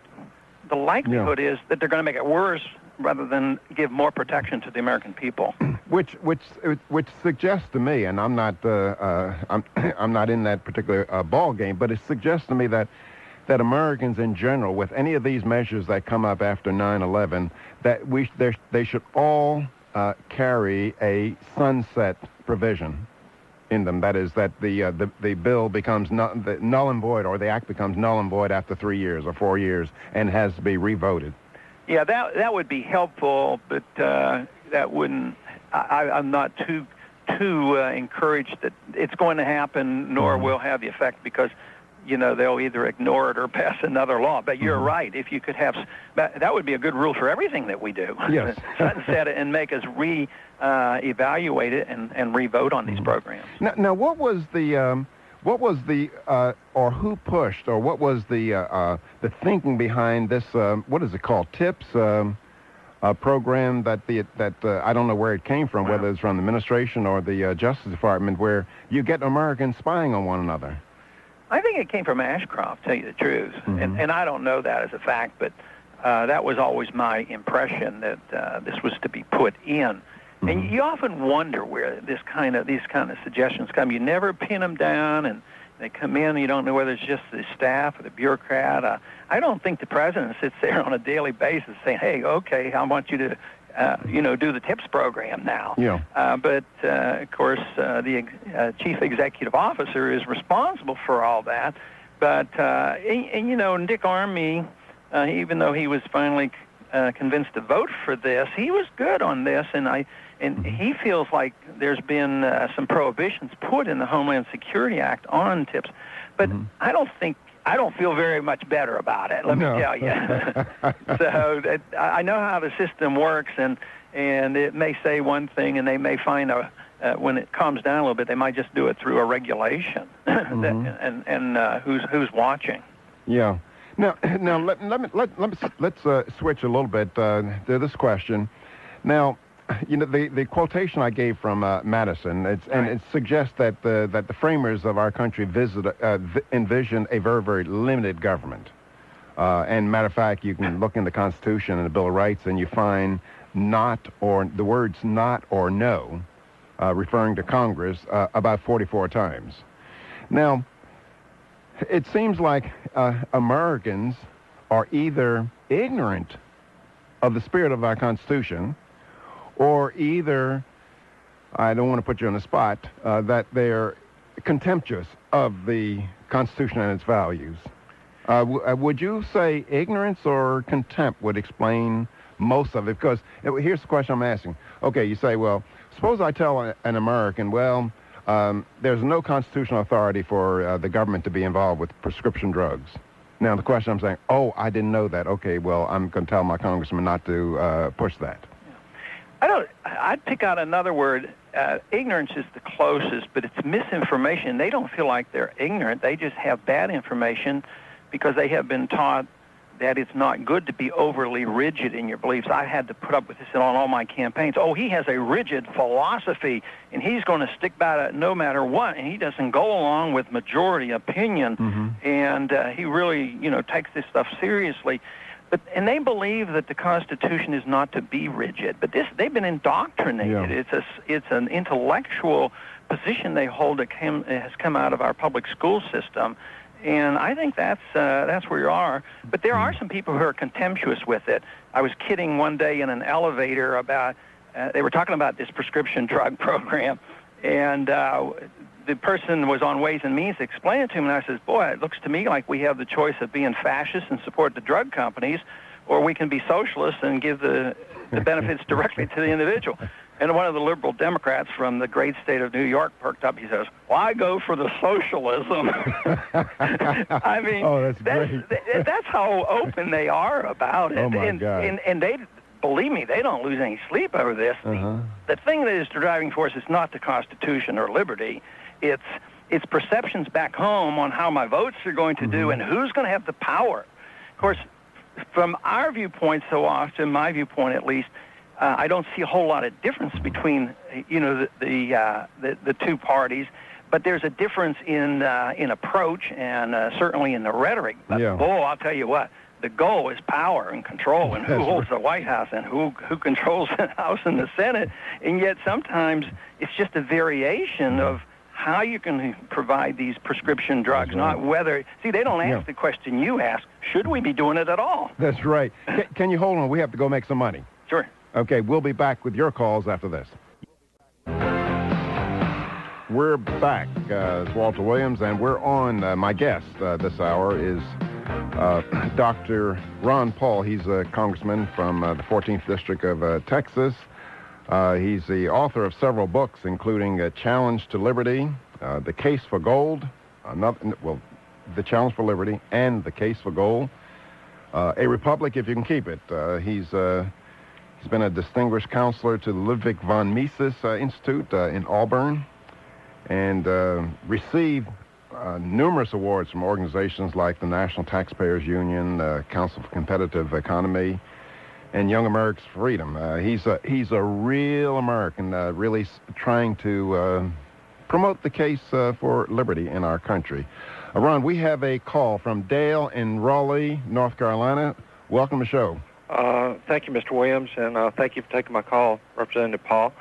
the likelihood is that they're going to make it worse rather than give more protection to the American people. Which suggests to me, and I'm not in that particular ball game, but it suggests to me that Americans in general, with any of these measures that come up after 9/11, that they should all carry a sunset provision in them. That is, that the bill becomes null and void, or the act becomes null and void after 3 years or 4 years and has to be revoted. Yeah, that would be helpful, but that wouldn't. I'm not too encouraged that it's going to happen, nor will have the effect, because they'll either ignore it or pass another law. But you're right. If you could have, that would be a good rule for everything that we do. Yes. Sunset it and make us evaluate it and re-vote on these programs. Now, what was the or who pushed, or what was the thinking behind this? What is it called? TIPS program that I don't know where it came from, whether it's from the administration or the Justice Department, where you get Americans spying on one another. I think it came from Ashcroft, to tell you the truth, and I don't know that as a fact, but that was always my impression that this was to be put in. And you often wonder where these kind of suggestions come. You never pin them down, and they come in. You don't know whether it's just the staff or the bureaucrat. I don't think the president sits there on a daily basis saying, "Hey, okay, I want you to, do the TIPS program now." Yeah. But of course, the chief executive officer is responsible for all that. But and Dick Armey, even though he was finally convinced to vote for this, he was good on this, and he feels like there's been some prohibitions put in the Homeland Security Act on TIPS, but I don't feel very much better about it. Let me tell you. So I know how the system works, and it may say one thing, and they may find when it calms down a little bit, they might just do it through a regulation, and who's watching. Yeah. Now let's switch a little bit to this question. Now, the quotation I gave from Madison, it suggests that the framers of our country envisioned a very, very limited government. And matter of fact, you can look in the Constitution and the Bill of Rights, and you find the words "not" or "no," referring to Congress about 44 times. Now, it seems like Americans are either ignorant of the spirit of our Constitution, or either, I don't want to put you on the spot, that they're contemptuous of the Constitution and its values. Would you say ignorance or contempt would explain most of it? Because here's the question I'm asking. Okay, you say, well, suppose I tell an American, well, there's no constitutional authority for the government to be involved with prescription drugs. Now, the question I'm saying, I didn't know that. Okay, well, I'm going to tell my congressman not to push that. I'd pick out another word. Ignorance is the closest, but it's misinformation. They don't feel like they're ignorant. They just have bad information because they have been taught that it's not good to be overly rigid in your beliefs. I had to put up with this on all my campaigns. He has a rigid philosophy, and he's going to stick by it no matter what, and he doesn't go along with majority opinion, and he really, takes this stuff seriously. And they believe that the Constitution is not to be rigid, but they've been indoctrinated. Yeah. It's an intellectual position they hold that has come out of our public school system, and I think that's where you are. But there are some people who are contemptuous with it. I was kidding one day in an elevator about they were talking about this prescription drug program, and the person was on Ways and Means to explain it to him, and I says, boy, it looks to me like we have the choice of being fascists and support the drug companies, or we can be socialists and give the benefits directly to the individual. And one of the liberal Democrats from the great state of New York perked up. He says, well, I go for the socialism. I mean, that's great. That's how open they are about it. Oh, my God. And they... Believe me, they don't lose any sleep over this. The thing that is the driving force is not the Constitution or liberty. It's perceptions back home on how my votes are going to do and who's going to have the power. Of course, from our viewpoint so often, my viewpoint at least, I don't see a whole lot of difference between the two parties. But there's a difference in approach and certainly in the rhetoric. But I'll tell you what. The goal is power and control, and who holds the White House and who controls the House and the Senate. And yet sometimes it's just a variation of how you can provide these prescription drugs, not whether... See, they don't ask the question you ask, should we be doing it at all? That's right. Can you hold on? We have to go make some money. Sure. Okay, we'll be back with your calls after this. We're back. It's Walter Williams, and we're on. My guest this hour is Dr. Ron Paul. He's a congressman from the 14th District of Texas. He's the author of several books, including Challenge to Liberty, The Case for Gold, The Challenge for Liberty and The Case for Gold. A Republic If You Can Keep It. He's been a distinguished counselor to the Ludwig von Mises Institute in Auburn, and received numerous awards from organizations like the National Taxpayers Union, Council for Competitive Economy, and Young America's Freedom. He's a real American, really trying to promote the case for liberty in our country. Ron, we have a call from Dale in Raleigh, North Carolina. Welcome to the show. Thank you, Mr. Williams, and thank you for taking my call, Representative Paul.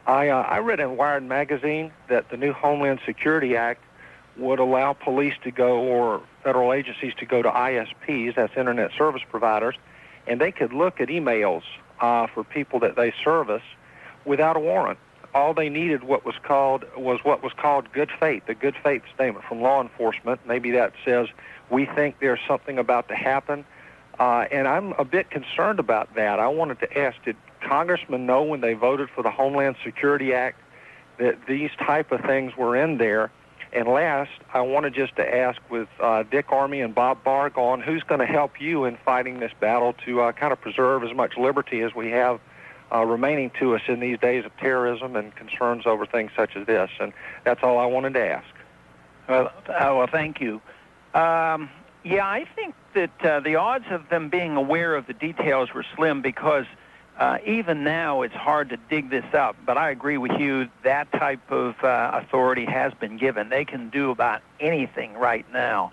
I read in Wired magazine that the new Homeland Security Act would allow police to go, or federal agencies to go to ISPs, that's Internet Service Providers, and they could look at emails for people that they service without a warrant. All they needed was what was called good faith, the good faith statement from law enforcement. Maybe that says, we think there's something about to happen. And I'm a bit concerned about that. I wanted to ask, did congressmen know when they voted for the Homeland Security Act that these type of things were in there? And last, I wanted just to ask, with Dick Armey and Bob Barg on, who's going to help you in fighting this battle to kind of preserve as much liberty as we have remaining to us in these days of terrorism and concerns over things such as this? And that's all I wanted to ask. Well, thank you. Yeah, I think that the odds of them being aware of the details were slim, because even now it's hard to dig this up. But I agree with you, that type of authority has been given. They can do about anything right now.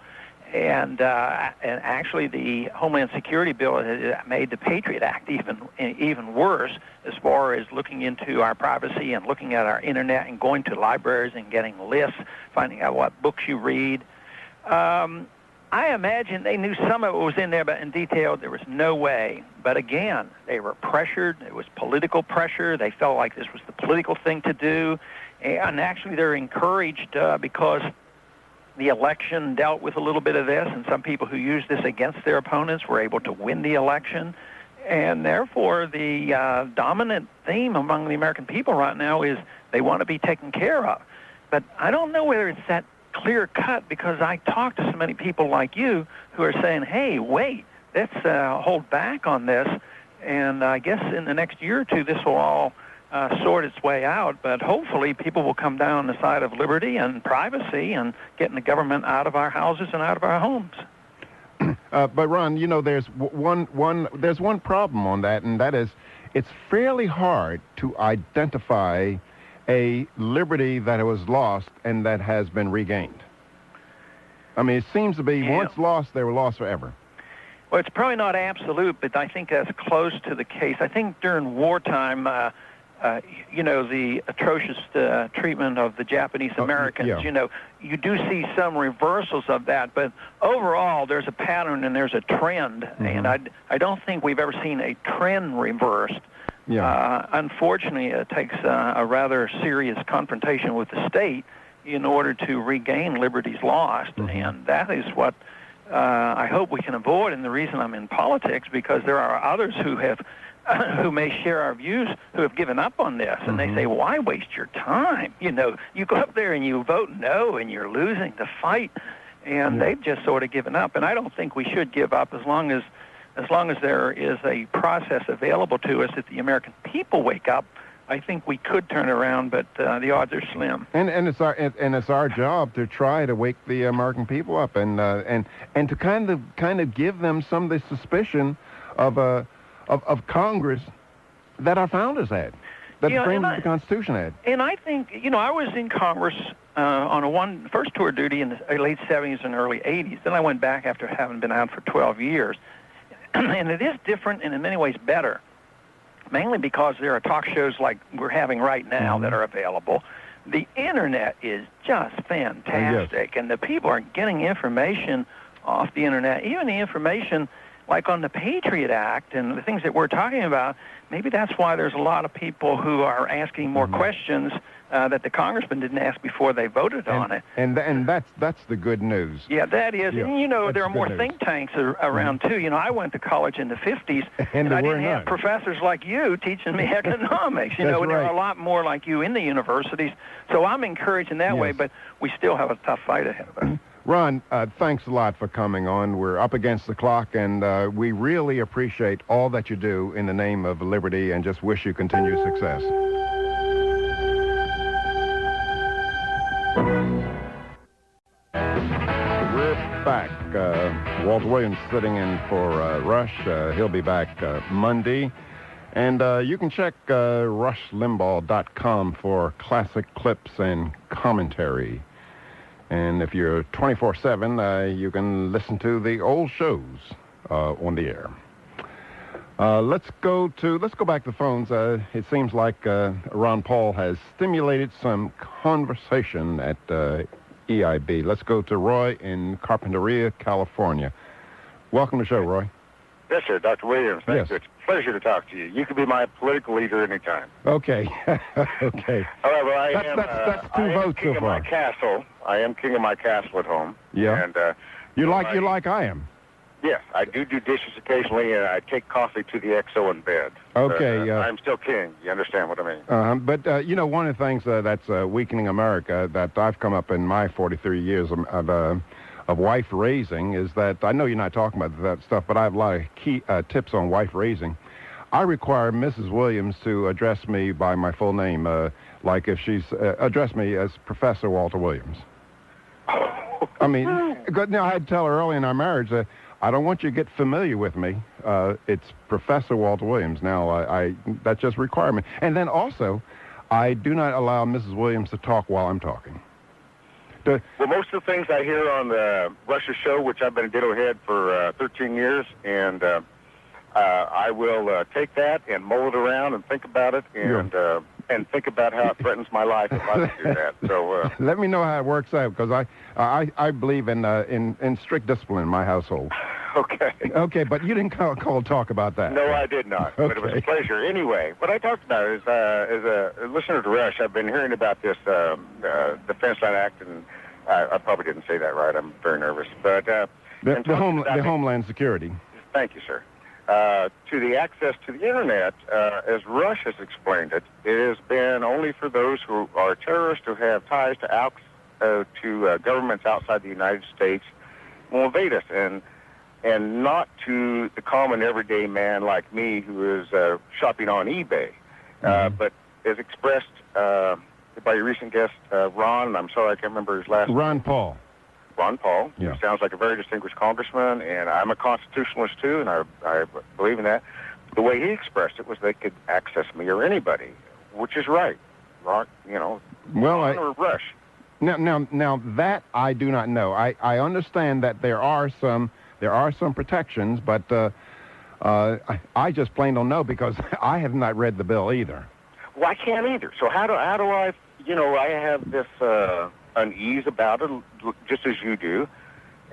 And actually the Homeland Security Bill has made the Patriot Act even worse, as far as looking into our privacy and looking at our internet and going to libraries and getting lists, finding out what books you read. I imagine they knew some of it was in there, but in detail, there was no way. But again, they were pressured. It was political pressure. They felt like this was the political thing to do. And actually, they're encouraged because the election dealt with a little bit of this, and some people who used this against their opponents were able to win the election. And therefore, the dominant theme among the American people right now is they want to be taken care of. But I don't know whether it's that clear cut, because I talk to so many people like you who are saying, hey, wait, let's hold back on this. And I guess in the next year or two, this will all sort its way out. But hopefully people will come down on the side of liberty and privacy and getting the government out of our houses and out of our homes. But Ron, you know, there's one problem on that, and that is it's fairly hard to identify a liberty that was lost and that has been regained. I mean, it seems to be once lost, they were lost forever. Well, it's probably not absolute, but I think that's close to the case. I think during wartime, you know, the atrocious treatment of the Japanese Americans, you know, you do see some reversals of that, but overall there's a pattern and there's a trend, and I don't think we've ever seen a trend reversed. Unfortunately, it takes a rather serious confrontation with the state in order to regain liberties lost, and that is what I hope we can avoid. And the reason I'm in politics, because there are others who have, who may share our views, who have given up on this, and they say, why waste your time? You know, you go up there and you vote no, and you're losing the fight, and they've just sort of given up. And I don't think we should give up as long as there is a process available to us that the American people wake up. I think we could turn around, but the odds are slim. And it's our job to try to wake the American people up and to kind of give them some of the suspicion of Congress that our founders had, that the framers of the Constitution had. And I think, you know, I was in Congress on a first tour duty in the late 70s and early 80s. Then I went back after having been out for 12 years. And it is different and in many ways better, mainly because there are talk shows like we're having right now that are available. The Internet is just fantastic, and the people are getting information off the Internet, even the information like on the Patriot Act and the things that we're talking about. Maybe that's why there's a lot of people who are asking more questions that the congressman didn't ask before they voted on it. And that's the good news. Yeah, that is. Yeah, and, you know, there are more think tanks around, too. You know, I went to college in the 50s, and I didn't have professors like you teaching me economics. You know, and there are a lot more like you in the universities. So I'm encouraged in that way, but we still have a tough fight ahead of us. Ron, thanks a lot for coming on. We're up against the clock, and we really appreciate all that you do in the name of liberty and just wish you continued success. We're back. Walter Williams sitting in for Rush. He'll be back Monday. And you can check rushlimbaugh.com for classic clips and commentary. And if you're 24/7, you can listen to the old shows on the air. Let's go back to the phones. It seems like Ron Paul has stimulated some conversation at EIB. Let's go to Roy in Carpinteria, California. Welcome to the show, Roy. Yes, sir, Dr. Williams. Thank Yes. you. It's a pleasure to talk to you. You can be my political leader anytime. Okay. Okay. All right, well, That's two votes king so of far. my castle. I am king of my castle at home. Yeah. And You like I am. yes, I do dishes occasionally, and I take coffee to the XO in bed. Okay. I'm still king. You understand what I mean? But one of the things that's weakening America that I've come up in my 43 years of wife raising is that I know you're not talking about that stuff, but I have a lot of key tips on wife raising. I require Mrs. Williams to address me by my full name, like if she's address me as Professor Walter Williams. I mean, now I had to tell her early in our marriage that I don't want you to get familiar with me. It's Professor Walter Williams. Now, that's just requirement. And then also, I do not allow Mrs. Williams to talk while I'm talking. Well, most of the things I hear on the Russia show, which I've been a ditto head for 13 years, and I will take that and mull it around and think about it and think about how it threatens my life if I do that. So let me know how it works out, because I believe in strict discipline in my household. Okay. Okay, but you didn't call to talk about that. No, I did not. But it was a pleasure. Anyway, what I talked about is, as a listener to Rush, I've been hearing about this Defense Line Act, and I probably didn't say that right. I'm very nervous. But the Homeland Security. Thank you, sir. To the access to the Internet, as Rush has explained it, it has been only for those who are terrorists who have ties to governments outside the United States will invade us, and not to the common everyday man like me who is shopping on eBay, but as expressed by your recent guest, Ron, and I'm sorry I can't remember his last name. Ron Paul. Ron Paul. Yeah. Who sounds like a very distinguished congressman, and I'm a constitutionalist too, and I believe in that. The way he expressed it was they could access me or anybody, which is right. Ron, Well, or Rush. Now that I do not know. I understand that there are some protections, but I just plain don't know because I have not read the bill either. Well, I can't either. So how do I? I have this unease about it, just as you do.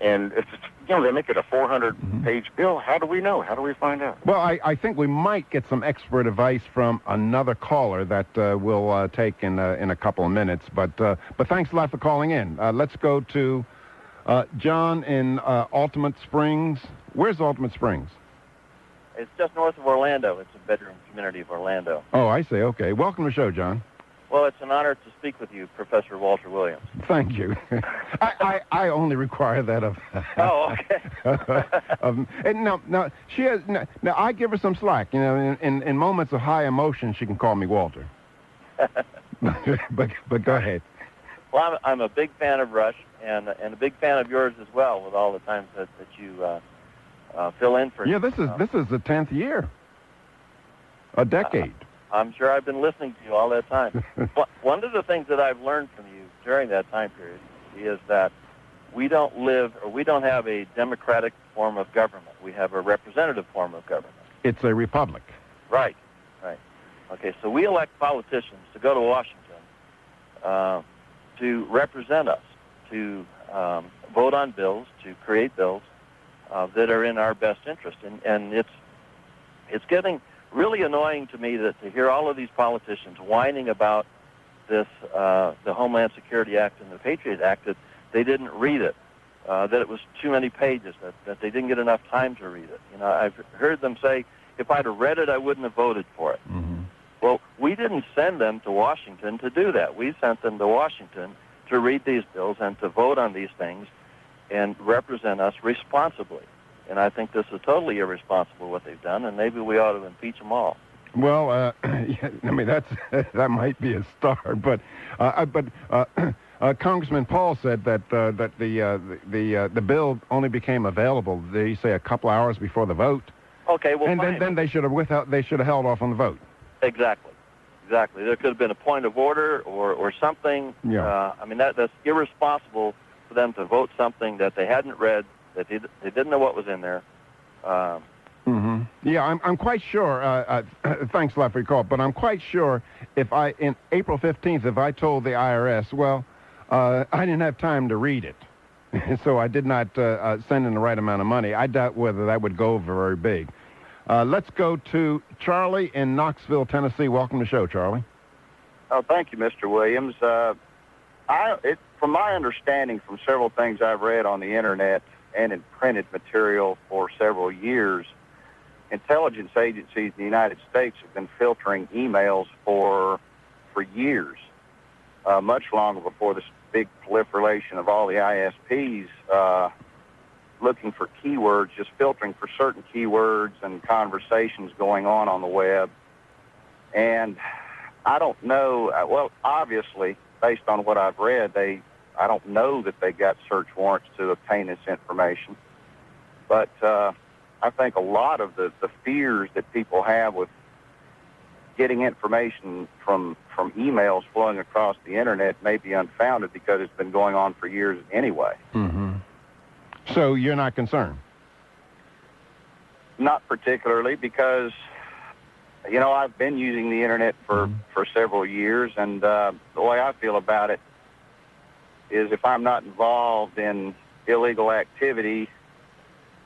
And if they make it a 400-page bill, how do we know? How do we find out? Well, I think we might get some expert advice from another caller that we'll take in a couple of minutes. But thanks a lot for calling in. Let's go to John in Ultimate Springs. Where's Ultimate Springs? It's just north of Orlando. It's a bedroom community of Orlando. Oh, I see. Okay. Welcome to the show, John. Well, it's an honor to speak with you, Professor Walter Williams. Thank you. I only require that of. Oh, okay. And now she has. Now I give her some slack. In moments of high emotion, she can call me Walter. but go ahead. Well, I'm a big fan of Rush and a big fan of yours as well. With all the times that you fill in for. Yeah, this is the 10th year. A decade. I'm sure I've been listening to you all that time. One of the things that I've learned from you during that time period is that we don't have a democratic form of government. We have a representative form of government. It's a republic. Right. Okay, so we elect politicians to go to Washington to represent us, to vote on bills, to create bills that are in our best interest. And it's getting really annoying to me to hear all of these politicians whining about this, the Homeland Security Act and the Patriot Act, that they didn't read it, that it was too many pages, that they didn't get enough time to read it. I've heard them say, if I'd have read it, I wouldn't have voted for it. Mm-hmm. Well, we didn't send them to Washington to do that. We sent them to Washington to read these bills and to vote on these things and represent us responsibly. And I think this is totally irresponsible what they've done, and maybe we ought to impeach them all. Well, yeah, I mean that might be a start, but Congressman Paul said that the bill only became available, did he say, a couple hours before the vote? Okay, well, and then they should have held off on the vote. Exactly. There could have been a point of order or something. Yeah. I mean that's irresponsible for them to vote something that they hadn't read, that they didn't know what was in there. Yeah, I'm quite sure. Thanks a lot for your call, but I'm quite sure in April 15th, if I told the IRS, well, I didn't have time to read it, so I did not send in the right amount of money, I doubt whether that would go over very big. Let's go to Charlie in Knoxville, Tennessee. Welcome to the show, Charlie. Oh, thank you, Mr. Williams. From my understanding, from several things I've read on the internet and in printed material for several years, intelligence agencies in the United States have been filtering emails for years, much longer before this big proliferation of all the ISPs looking for keywords, just filtering for certain keywords and conversations going on the web. And I don't know, well, obviously, based on what I've read, I don't know that they got search warrants to obtain this information. But I think a lot of the fears that people have with getting information from emails flowing across the internet may be unfounded because it's been going on for years anyway. So you're not concerned? Not particularly, because, I've been using the internet for several years, and the way I feel about it is if I'm not involved in illegal activity,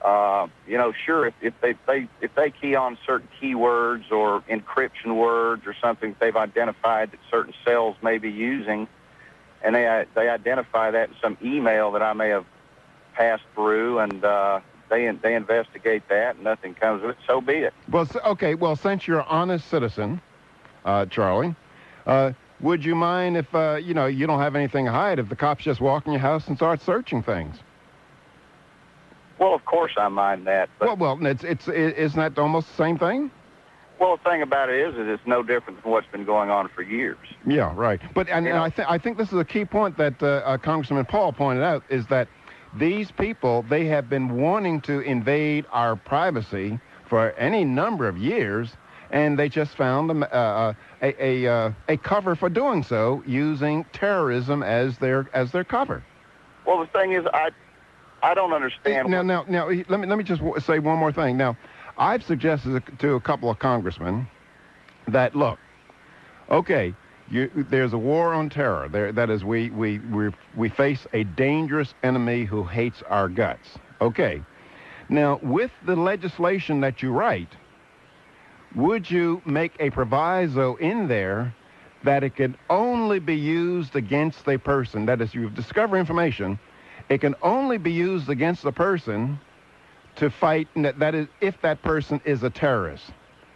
sure, if they key on certain keywords or encryption words or something that they've identified that certain cells may be using, and they identify that in some email that I may have passed through, and they investigate that, and nothing comes of it, so be it. Well, okay. Well, since you're an honest citizen, Charlie, would you mind if you don't have anything to hide if the cops just walk in your house and start searching things? Well, of course I mind that. But well, isn't that almost the same thing? Well, the thing about it is it's no different than what's been going on for years. Yeah, right. But I think this is a key point that Congressman Paul pointed out, is that these people, they have been wanting to invade our privacy for any number of years, and they just found a cover for doing so, using terrorism as their cover. Well, the thing is, I don't understand. Now, let me just say one more thing. Now, I've suggested to a couple of congressmen that, look, okay, there's a war on terror. That is, we face a dangerous enemy who hates our guts. Okay. Now, with the legislation that you write, would you make a proviso in there that it can only be used against a person? That is, you discover information, it can only be used against a person to fight. That is, if that person is a terrorist.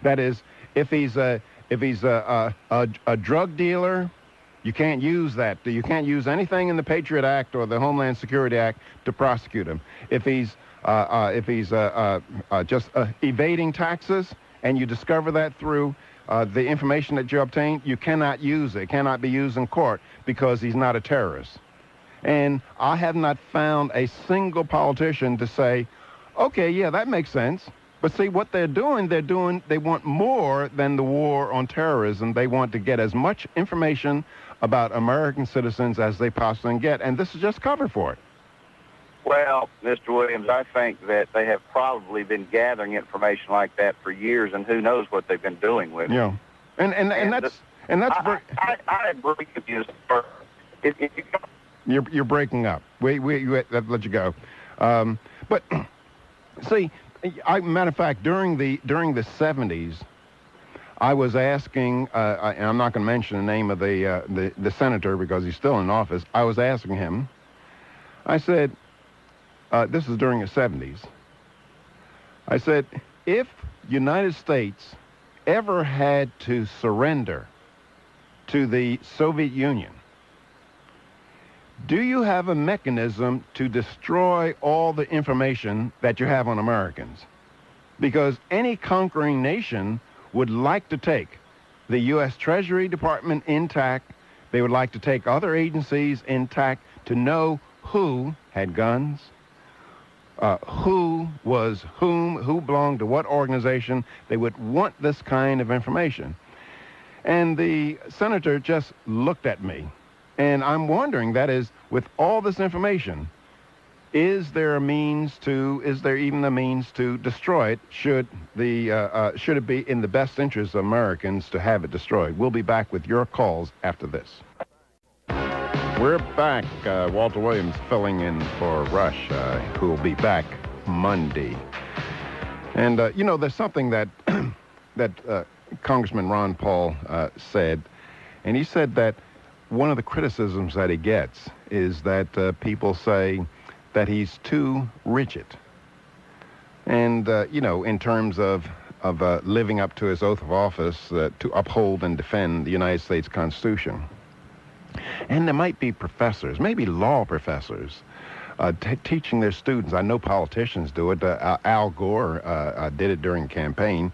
That is, if he's a drug dealer, you can't use that. You can't use anything in the Patriot Act or the Homeland Security Act to prosecute him. If he's just evading taxes, and you discover that through the information that you obtain, you cannot use it. It cannot be used in court because he's not a terrorist. And I have not found a single politician to say, okay, yeah, that makes sense. But see, what they want more than the war on terrorism. They want to get as much information about American citizens as they possibly can get, and this is just cover for it. Well, Mr. Williams, I think that they have probably been gathering information like that for years, and who knows what they've been doing with it. Yeah, and that's I agree with you. You're breaking up. We let you go. But see, matter of fact, during the 70s, I was asking, and I'm not going to mention the name of the senator because he's still in office. I was asking him. I said, this is during the 70s. I said, if United States ever had to surrender to the Soviet Union, do you have a mechanism to destroy all the information that you have on Americans? Because any conquering nation would like to take the U.S. Treasury Department intact. They would like to take other agencies intact to know who had guns, who was whom, who belonged to what organization. They would want this kind of information. And the senator just looked at me. And I'm wondering, that is, with all this information, is there even a means to destroy it? Should it be in the best interest of Americans to have it destroyed? We'll be back with your calls after this. We're back. Walter Williams filling in for Rush, who will be back Monday. And, there's something that, that Congressman Ron Paul said, and he said that one of the criticisms that he gets is that people say that he's too rigid. And, in terms of living up to his oath of office to uphold and defend the United States Constitution. And there might be professors, maybe law professors, teaching their students. I know politicians do it. Al Gore did it during campaign.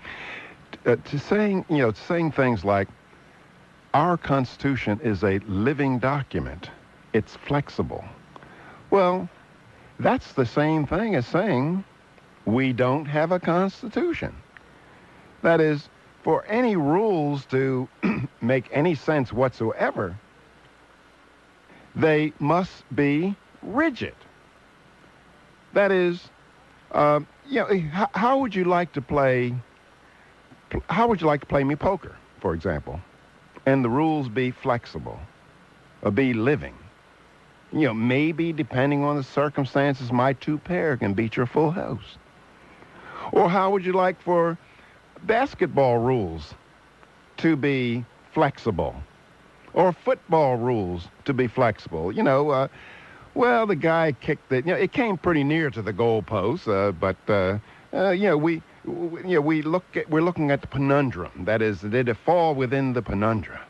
Saying things like, our Constitution is a living document. It's flexible. Well, that's the same thing as saying we don't have a Constitution. That is, for any rules to make any sense whatsoever, they must be rigid. That is, how would you like to play? How would you like to play me poker, for example, and the rules be flexible, or be living? Maybe depending on the circumstances, my two pair can beat your full house. Or how would you like for basketball rules to be flexible? Or football rules to be flexible? Well, the guy kicked it. It came pretty near to the goalpost, but we're looking at the conundrum. That is, did it fall within the penumbra?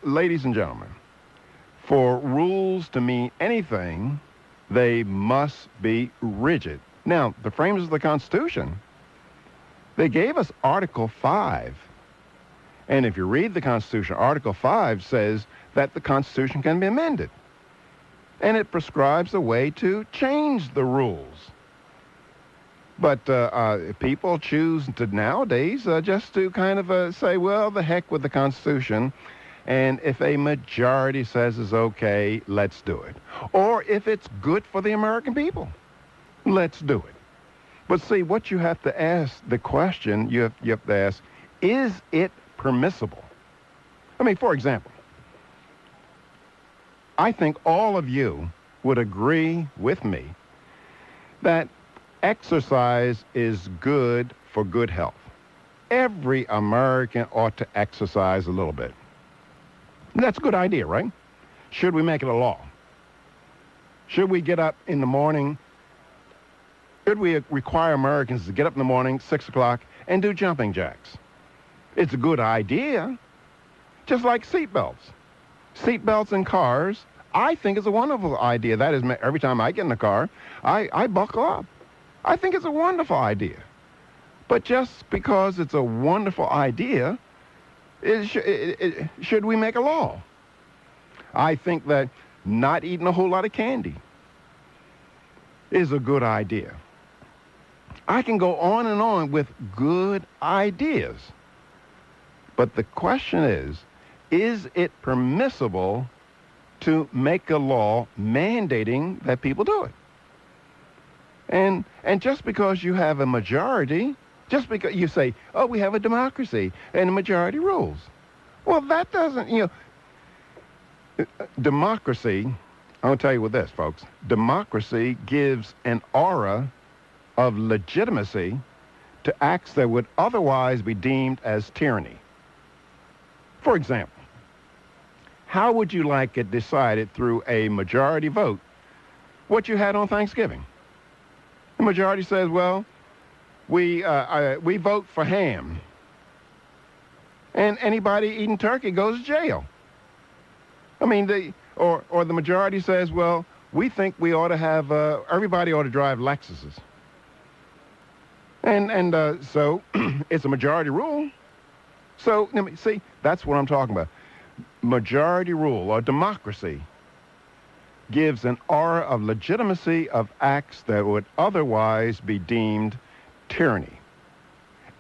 Ladies and gentlemen, for rules to mean anything, they must be rigid. Now, the framers of the Constitution, they gave us Article 5. And if you read the Constitution, Article 5 says that the Constitution can be amended. And it prescribes a way to change the rules. But people choose to nowadays just to kind of say, well, the heck with the Constitution. And if a majority says it's okay, let's do it. Or if it's good for the American people, let's do it. But see, what you have to ask, the question you have to ask, is it permissible? I mean, for example, I think all of you would agree with me that exercise is good for good health. Every American ought to exercise a little bit. That's a good idea, right? Should we make it a law? Should we get up in the morning? Should we require Americans to get up in the morning, 6 o'clock, and do jumping jacks? It's a good idea. Just like seatbelts. Seatbelts in cars, I think is a wonderful idea. That is, every time I get in the car, I buckle up. I think it's a wonderful idea. But just because it's a wonderful idea, should we make a law? I think that not eating a whole lot of candy is a good idea. I can go on and on with good ideas. But the question is it permissible to make a law mandating that people do it? And just because you have a majority, just because you say, oh, we have a democracy and the majority rules. Well, that doesn't, democracy, I'll tell you with this, folks. Democracy gives an aura of legitimacy to acts that would otherwise be deemed as tyranny. For example, how would you like it decided through a majority vote what you had on Thanksgiving? The majority says, well, we vote for ham. And anybody eating turkey goes to jail. I mean, or the majority says, well, we think we ought to have, everybody ought to drive Lexuses. And so it's a majority rule. So, let me see, that's what I'm talking about. Majority rule or democracy gives an aura of legitimacy of acts that would otherwise be deemed tyranny.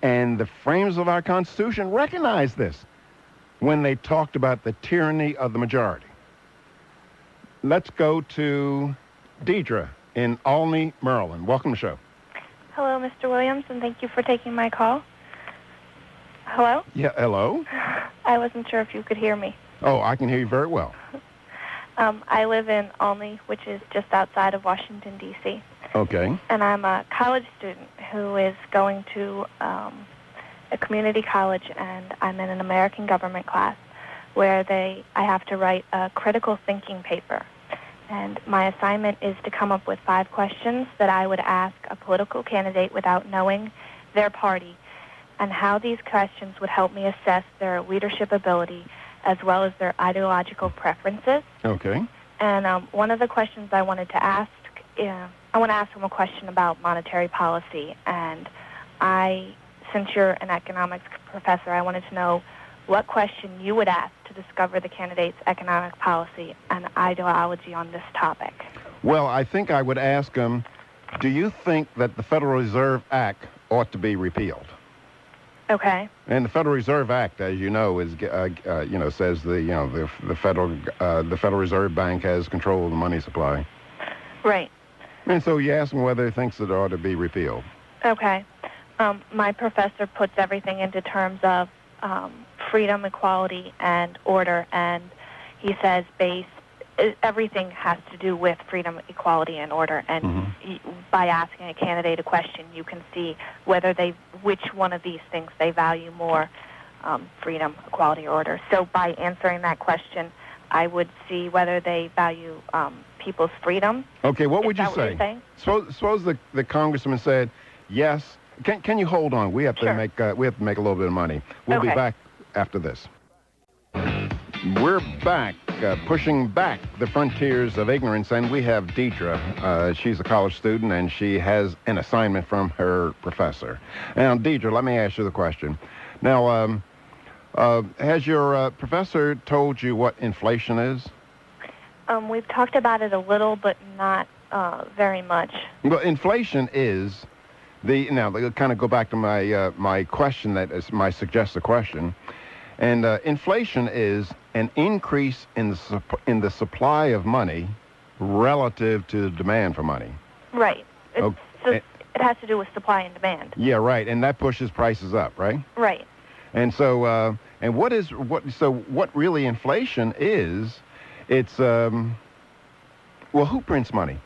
And the framers of our Constitution recognized this when they talked about the tyranny of the majority. Let's go to Deidre in Albany, Maryland. Welcome to the show. Hello, Mr. Williams, and thank you for taking my call. Hello? Yeah, hello? I wasn't sure if you could hear me. Oh, I can hear you very well. I live in Albany, which is just outside of Washington, D.C. Okay. And I'm a college student who is going to a community college, and I'm in an American government class where I have to write a critical thinking paper. And my assignment is to come up with 5 questions that I would ask a political candidate without knowing their party, and how these questions would help me assess their leadership ability as well as their ideological preferences. Okay. And one of the questions I wanted to ask, I want to ask him a question about monetary policy. And since you're an economics professor, I wanted to know what question you would ask to discover the candidate's economic policy and ideology on this topic. Well, I think I would ask him, do you think that the Federal Reserve Act ought to be repealed? Okay. And the Federal Reserve Act, as you know, is says the Federal Reserve Bank has control of the money supply. Right. And so you ask him whether he thinks it ought to be repealed. Okay. My professor puts everything into terms of freedom, equality, and order, and he says everything has to do with freedom, equality, and order. And by asking a candidate a question, you can see which one of these things they value more, freedom, equality, or order. So by answering that question, I would see whether they value people's freedom. Okay, what would you say? Suppose the congressman said, yes. Can you hold on? We have to make a little bit of money. We'll be back after this. We're back, pushing back the frontiers of ignorance, and we have Deidre. She's a college student, and she has an assignment from her professor. Now, Deidre, let me ask you the question. Now, has your professor told you what inflation is? We've talked about it a little, but not very much. Well, inflation is now, kind of go back to my my question, that is my suggested question. And inflation is an increase in the supply of money relative to the demand for money. Right. So it has to do with supply and demand. Yeah, right. And that pushes prices up, right? Right. And so, what really inflation is? It's well, who prints money?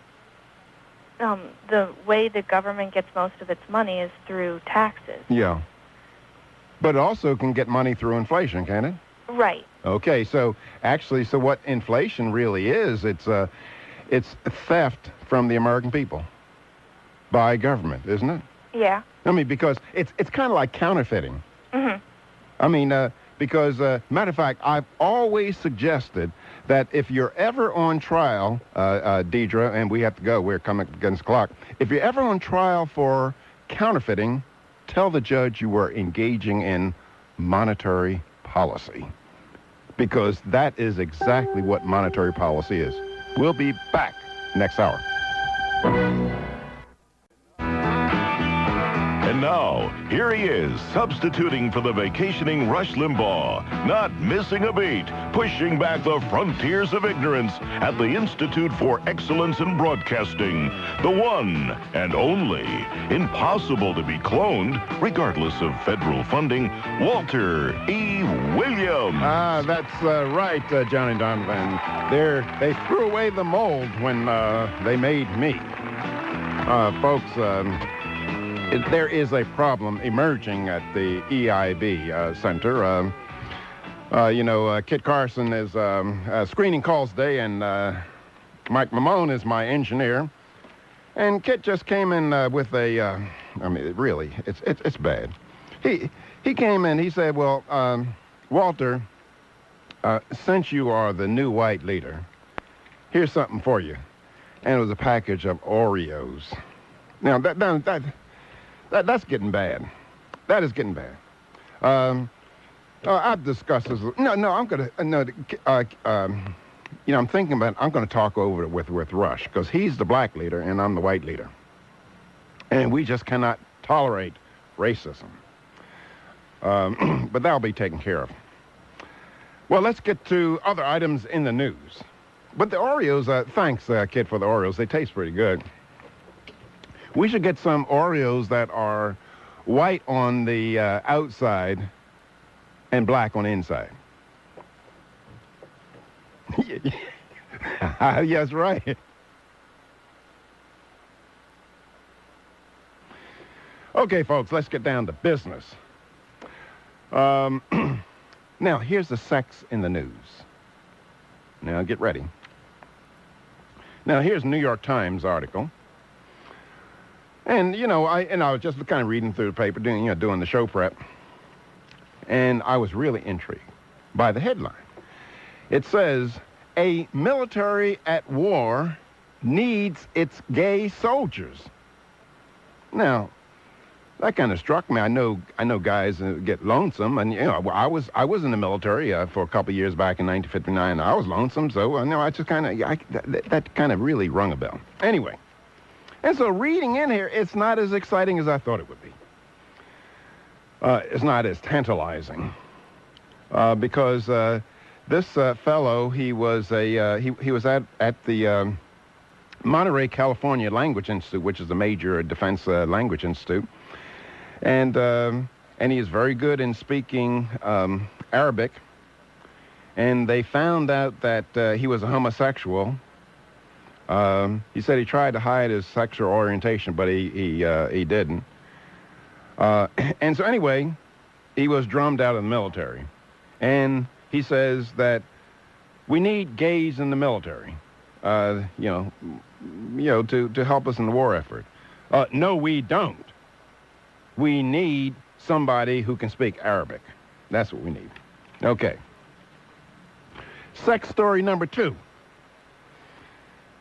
The way the government gets most of its money is through taxes. Yeah. But it also can get money through inflation, can it? Right. Okay, so what inflation really is, it's theft from the American people by government, isn't it? Yeah. I mean, because it's kind of like counterfeiting. Mm-hmm. I mean, because, matter of fact, I've always suggested that if you're ever on trial, Deidre, and we have to go, we're coming against the clock. If you're ever on trial for counterfeiting, tell the judge you were engaging in monetary policy, because that is exactly what monetary policy is. We'll be back next hour. And now, here he is, substituting for the vacationing Rush Limbaugh, not missing a beat, pushing back the frontiers of ignorance at the Institute for Excellence in Broadcasting, the one and only, impossible to be cloned, regardless of federal funding, Walter E. Williams. Ah, that's right, Johnny Donovan. They threw away the mold when they made me. Folks, there is a problem emerging at the EIB Center. Kit Carson is screening calls today, and Mike Mamone is my engineer. And Kit just came in with a, really, it's bad. He came in, he said, well, Walter, Since you are the new white leader, here's something for you. And it was a package of Oreos. Now, that's getting bad. That is getting bad. I've discussed this. No, I'm going to, I'm thinking about, I'm going to talk over it with Rush, because he's the black leader and I'm the white leader. And we just cannot tolerate racism. But that'll be taken care of. Well, let's get to other items in the news. But the Oreos, thanks, kid, for the Oreos. They taste pretty good. We should get some Oreos that are white on the outside and black on the inside. Yes, right. Okay, folks, let's get down to business. Now, here's the sex in the news. Now, get ready. Now, here's a New York Times article. And, I was just kind of reading through the paper, doing the show prep. And I was really intrigued by the headline. It says, a military at war needs its gay soldiers. Now, that kind of struck me. I know guys get lonesome, and I was in the military for a couple of years back in 1959. I was lonesome, so I just kind of that kind of really rung a bell. Anyway, and so reading in here, it's not as exciting as I thought it would be. It's not as tantalizing because this fellow, he was he was at the Monterey, California Language Institute, which is a major defense language institute. And he is very good in speaking Arabic. And they found out that he was a homosexual. He said he tried to hide his sexual orientation, but he didn't. And so anyway, he was drummed out of the military. And he says that we need gays in the military, to help us in the war effort. No, we don't. We need somebody who can speak Arabic. That's what we need. Okay. Sex story number 2.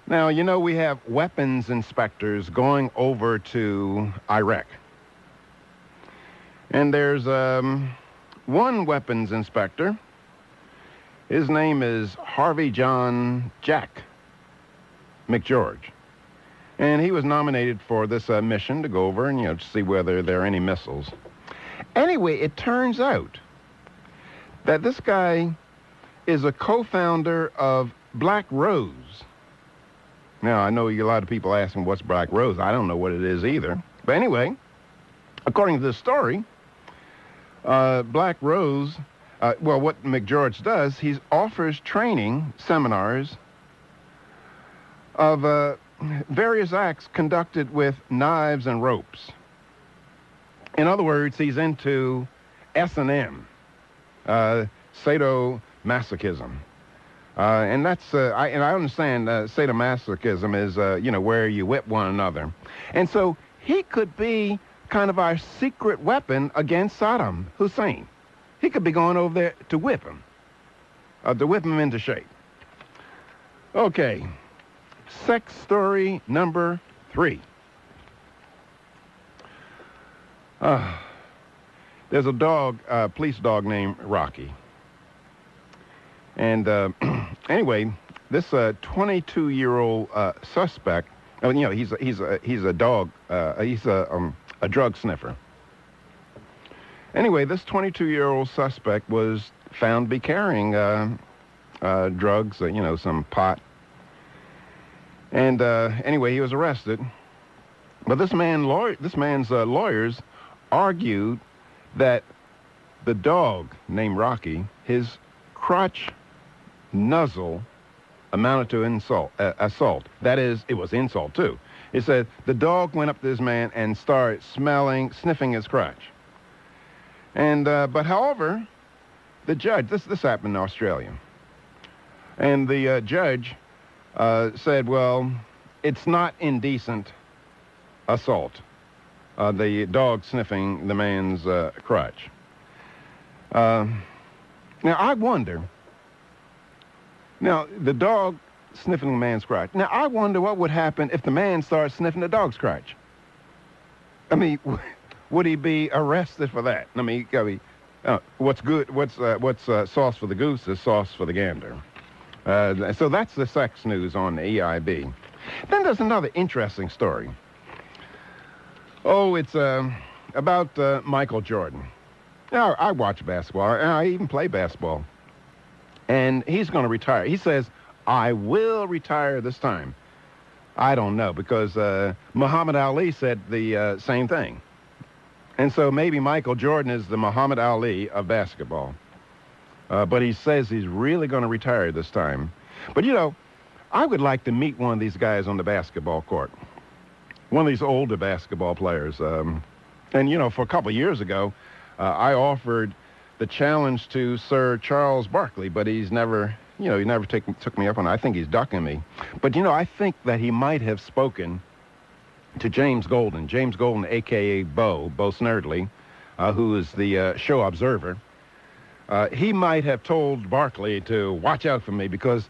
Now, we have weapons inspectors going over to Iraq. And there's one weapons inspector. His name is Harvey John Jack McGeorge. And he was nominated for this mission to go over and, to see whether there are any missiles. Anyway, it turns out that this guy is a co-founder of Black Rose. Now, I know a lot of people asking what's Black Rose. I don't know what it is either. But anyway, according to this story, Black Rose, what McGeorge does, he offers training seminars of various acts conducted with knives and ropes. In other words, he's into S&M, sadomasochism. And that's, I understand sadomasochism is, where you whip one another. And so he could be kind of our secret weapon against Saddam Hussein. He could be going over there to whip him into shape. Okay. Sex story number 3. There's a dog, police dog named Rocky. And anyway, this 22-year-old suspect, he's a dog, he's a drug sniffer. Anyway, this 22-year-old suspect was found to be carrying drugs, some pot. And anyway, he was arrested. But this man's lawyers argued that the dog named Rocky, his crotch nuzzle amounted to assault. That is, it was insult too. It said the dog went up to this man and started sniffing his crotch. And but however, the judge, this happened in Australia, and the judge said, well, it's not indecent assault, the dog sniffing the man's crotch. Now, I wonder Now, the dog sniffing the man's crotch. Now, I wonder what would happen if the man started sniffing the dog's crotch. I mean, would he be arrested for that? I mean, what's sauce for the goose is sauce for the gander. So that's the sex news on the EIB. Then there's another interesting story. Oh, it's about Michael Jordan. Now, I watch basketball, and I even play basketball. And he's going to retire. He says, I will retire this time. I don't know, because Muhammad Ali said the same thing. And so maybe Michael Jordan is the Muhammad Ali of basketball. But he says he's really going to retire this time. But, you know, I would like to meet one of these guys on the basketball court. One of these older basketball players. And, you know, for a couple of years ago, I offered the challenge to Sir Charles Barkley, but he's never, he never took me up on it. I think he's ducking me. But, you know, I think that he might have spoken to James Golden, a.k.a. Bo Snerdley, who is the show observer. He might have told Barkley to watch out for me because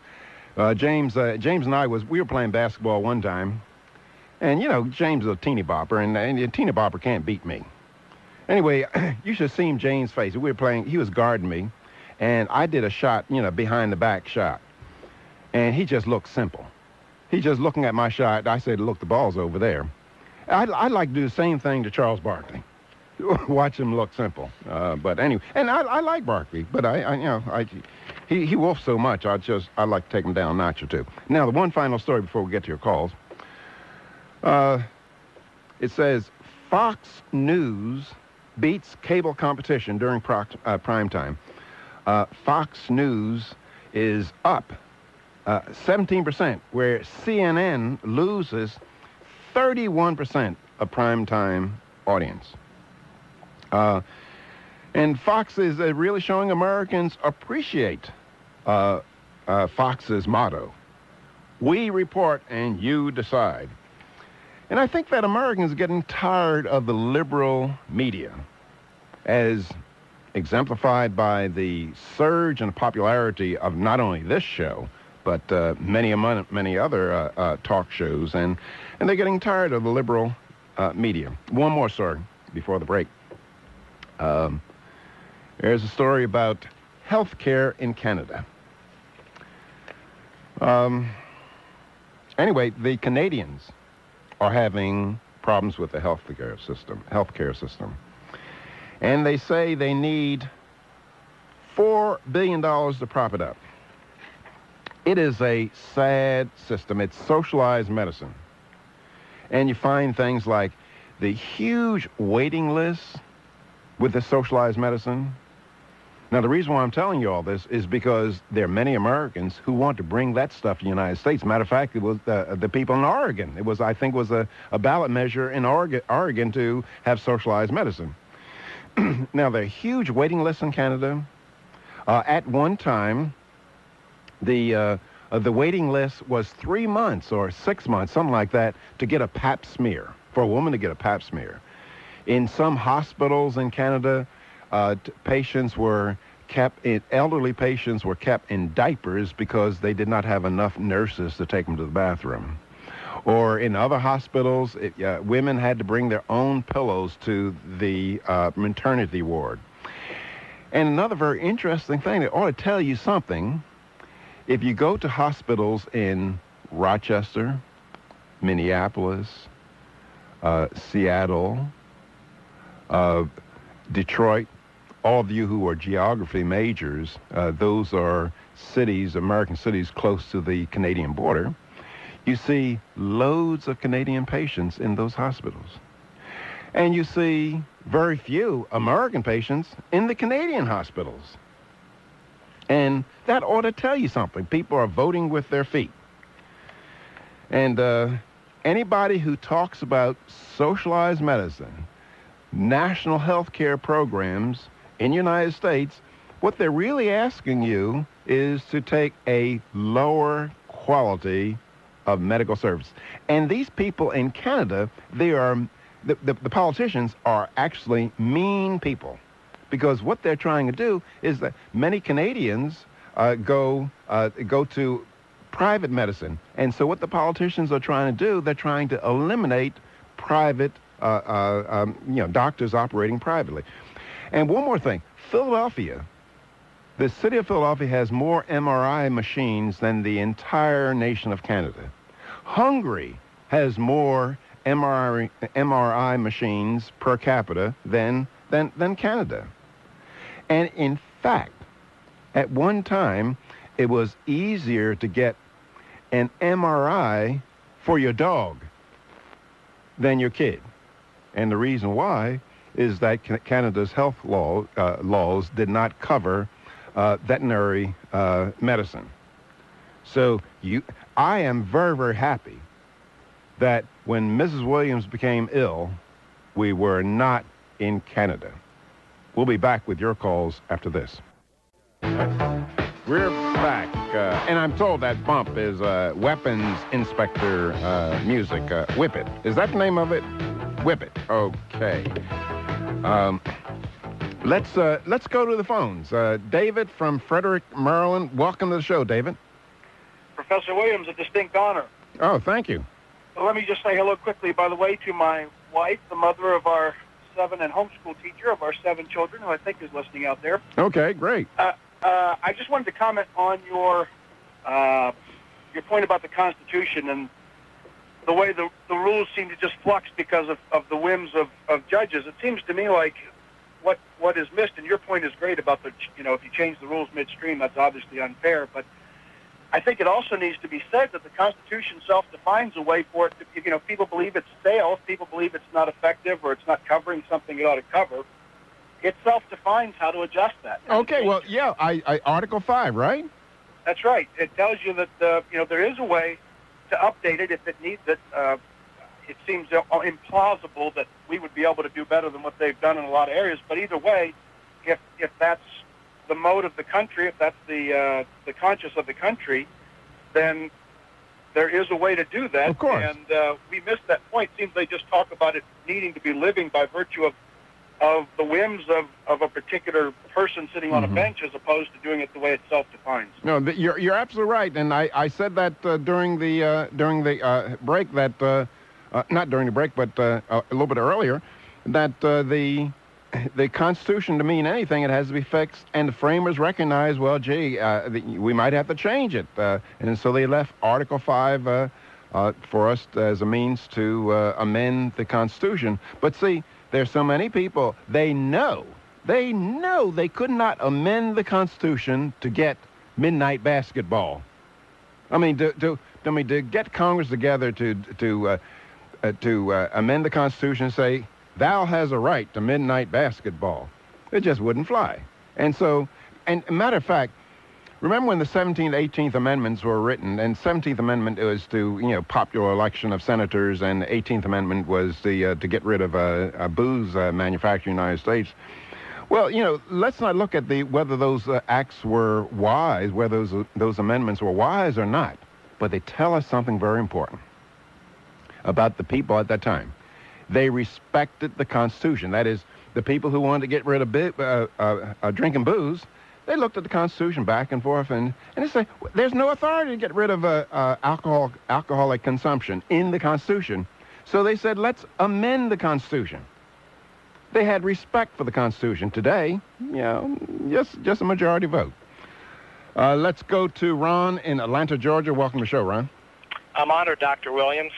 James and I we were playing basketball one time, and, you know, James is a teeny bopper, and a teeny bopper can't beat me. Anyway, you should have seen James' face. We were playing, he was guarding me, and I did a shot, you know, behind the back shot, and he just looked simple. He just looking at my shot. I said, look, the ball's over there. I'd like to do the same thing to Charles Barkley. Watch him look simple. But anyway, and I like Barkley, but he wolfs so much, I'd like to take him down a notch or two. Now, the one final story before we get to your calls. It says, Fox News beats cable competition during prime time. Fox News is up 17%, where CNN loses 31% of primetime audience. And Fox is really showing Americans appreciate Fox's motto, we report and you decide. And I think that Americans are getting tired of the liberal media, as exemplified by the surge in popularity of not only this show, but many other talk shows, and they're getting tired of the liberal media. One more story before the break. There's a story about health care in Canada. Anyway, the Canadians are having problems with the healthcare system. And they say they need $4 billion to prop it up. It is a sad system. It's socialized medicine. And you find things like the huge waiting lists with the socialized medicine. Now, the reason why I'm telling you all this is because there are many Americans who want to bring that stuff to the United States. Matter of fact, it was the people in Oregon. I think it was a ballot measure in Oregon to have socialized medicine. Now, there are huge waiting lists in Canada. At one time, the waiting list was 3 months or 6 months, something like that, to get a pap smear, for a woman to get a pap smear. In some hospitals in Canada, elderly patients were kept in diapers because they did not have enough nurses to take them to the bathroom. Or in other hospitals, women had to bring their own pillows to the maternity ward. And another very interesting thing that ought to tell you something, if you go to hospitals in Rochester, Minneapolis, Seattle, Detroit, all of you who are geography majors, those are cities, American cities close to the Canadian border. You see loads of Canadian patients in those hospitals. And you see very few American patients in the Canadian hospitals. And that ought to tell you something. People are voting with their feet. And anybody who talks about socialized medicine, national health care programs in the United States, what they're really asking you is to take a lower quality of medical service. And these people in Canada, the politicians are actually mean people, because what they're trying to do is that many Canadians go to private medicine. And so what the politicians are trying to do, they're trying to eliminate private, doctors operating privately. And one more thing, Philadelphia, the city of Philadelphia has more MRI machines than the entire nation of Canada. Hungary has more MRI machines per capita than Canada. And in fact, at one time, it was easier to get an MRI for your dog than your kid. And the reason why is that Canada's health laws did not cover veterinary medicine. So I am very, very happy that when Mrs. Williams became ill, we were not in Canada. We'll be back with your calls after this. We're back, and I'm told that bump is weapons inspector music. Whip It. Is that the name of it? Whip It. Okay. Let's go to the phones. David from Frederick, Maryland. Welcome to the show, David. Professor Williams, a distinct honor. Oh, thank you. Well, let me just say hello quickly, by the way, to my wife, the mother of our 7 and homeschool teacher of our 7 children, who I think is listening out there. Okay, great. I just wanted to comment on your point about the Constitution and the way the rules seem to just flux because of the whims of judges. It seems to me like what is missed, and your point is great about if you change the rules midstream, that's obviously unfair, but I think it also needs to be said that the Constitution self-defines a way for it to, if people believe it's stale, if people believe it's not effective or it's not covering something it ought to cover, it self-defines how to adjust that. Okay, well, yeah, I Article 5, right? That's right. It tells you that, there is a way to update it if it needs it. It seems implausible that we would be able to do better than what they've done in a lot of areas, but either way, if that's the mode of the country, if that's the conscience of the country, then there is a way to do that. Of course. And we missed that point. It seems they just talk about it needing to be living by virtue of the whims of a particular person sitting on a bench as opposed to doing it the way it self-defines. No, you're absolutely right. And I said that during the break, that not during the break, but a little bit earlier, that the Constitution, to mean anything, it has to be fixed, and the framers recognized, well, gee, we might have to change it. And so they left Article 5 for us as a means to amend the Constitution. But see, there's so many people, they know they could not amend the Constitution to get midnight basketball. I mean, to get Congress together to amend the Constitution and say, thou has a right to midnight basketball. It just wouldn't fly. And so, and matter of fact, remember when the 17th, 18th Amendments were written, and 17th Amendment was to, popular election of senators, and the 18th Amendment was to get rid of booze manufacturing in the United States. Well, let's not look at whether those acts were wise, whether those amendments were wise or not, but they tell us something very important about the people at that time. They respected the Constitution. That is, the people who wanted to get rid of drinking booze, they looked at the Constitution back and forth, and they say, there's no authority to get rid of alcoholic consumption in the Constitution. So they said, let's amend the Constitution. They had respect for the Constitution. Today, just a majority vote. Let's go to Ron in Atlanta, Georgia. Welcome to the show, Ron. I'm honored, Dr. Williams.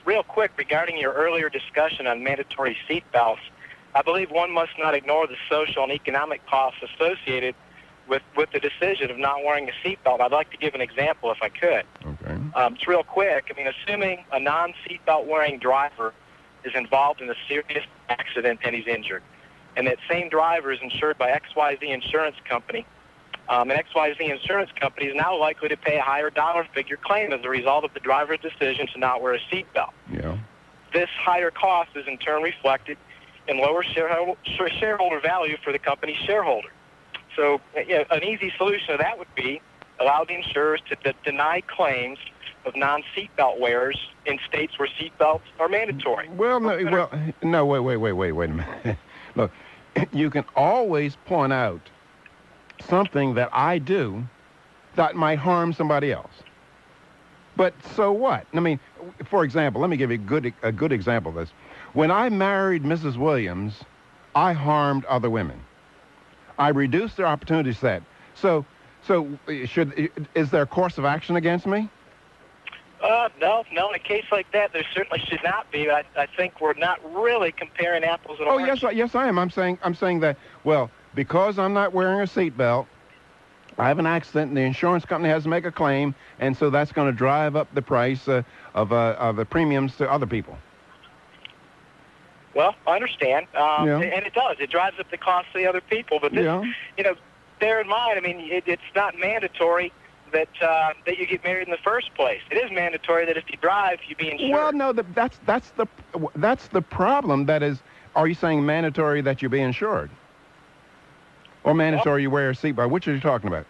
Real quick, regarding your earlier discussion on mandatory seat belts, I believe one must not ignore the social and economic costs associated with the decision of not wearing a seat belt. I'd like to give an example, if I could. Okay. It's real quick. I mean, assuming a non-seat belt wearing driver is involved in a serious accident and he's injured, and that same driver is insured by XYZ Insurance Company, and XYZ Insurance Company is now likely to pay a higher dollar figure claim as a result of the driver's decision to not wear a seatbelt. Yeah. This higher cost is in turn reflected in lower shareholder value for the company's shareholder. So an easy solution to that would be allow the insurers to deny claims of non-seatbelt wearers in states where seatbelts are mandatory. Well, wait a minute. Look, you can always point out something that I do that might harm somebody else. But so what? I mean, for example, let me give you a good example of this. When I married Mrs. Williams, I harmed other women. I reduced their opportunity set. So is there a course of action against me? No. In a case like that, there certainly should not be. I think we're not really comparing apples and oranges. Yes, I am. I'm saying that, well, because I'm not wearing a seatbelt, I have an accident, and the insurance company has to make a claim, and so that's going to drive up the price of the premiums to other people. Well, I understand, and it does. It drives up the cost to the other people. But this, bear in mind, I mean, it's not mandatory that you get married in the first place. It is mandatory that if you drive, you be insured. Well, no, that's the problem. That is, are you saying mandatory that you be insured, or mandatory you wear a seatbelt? Which are you talking about?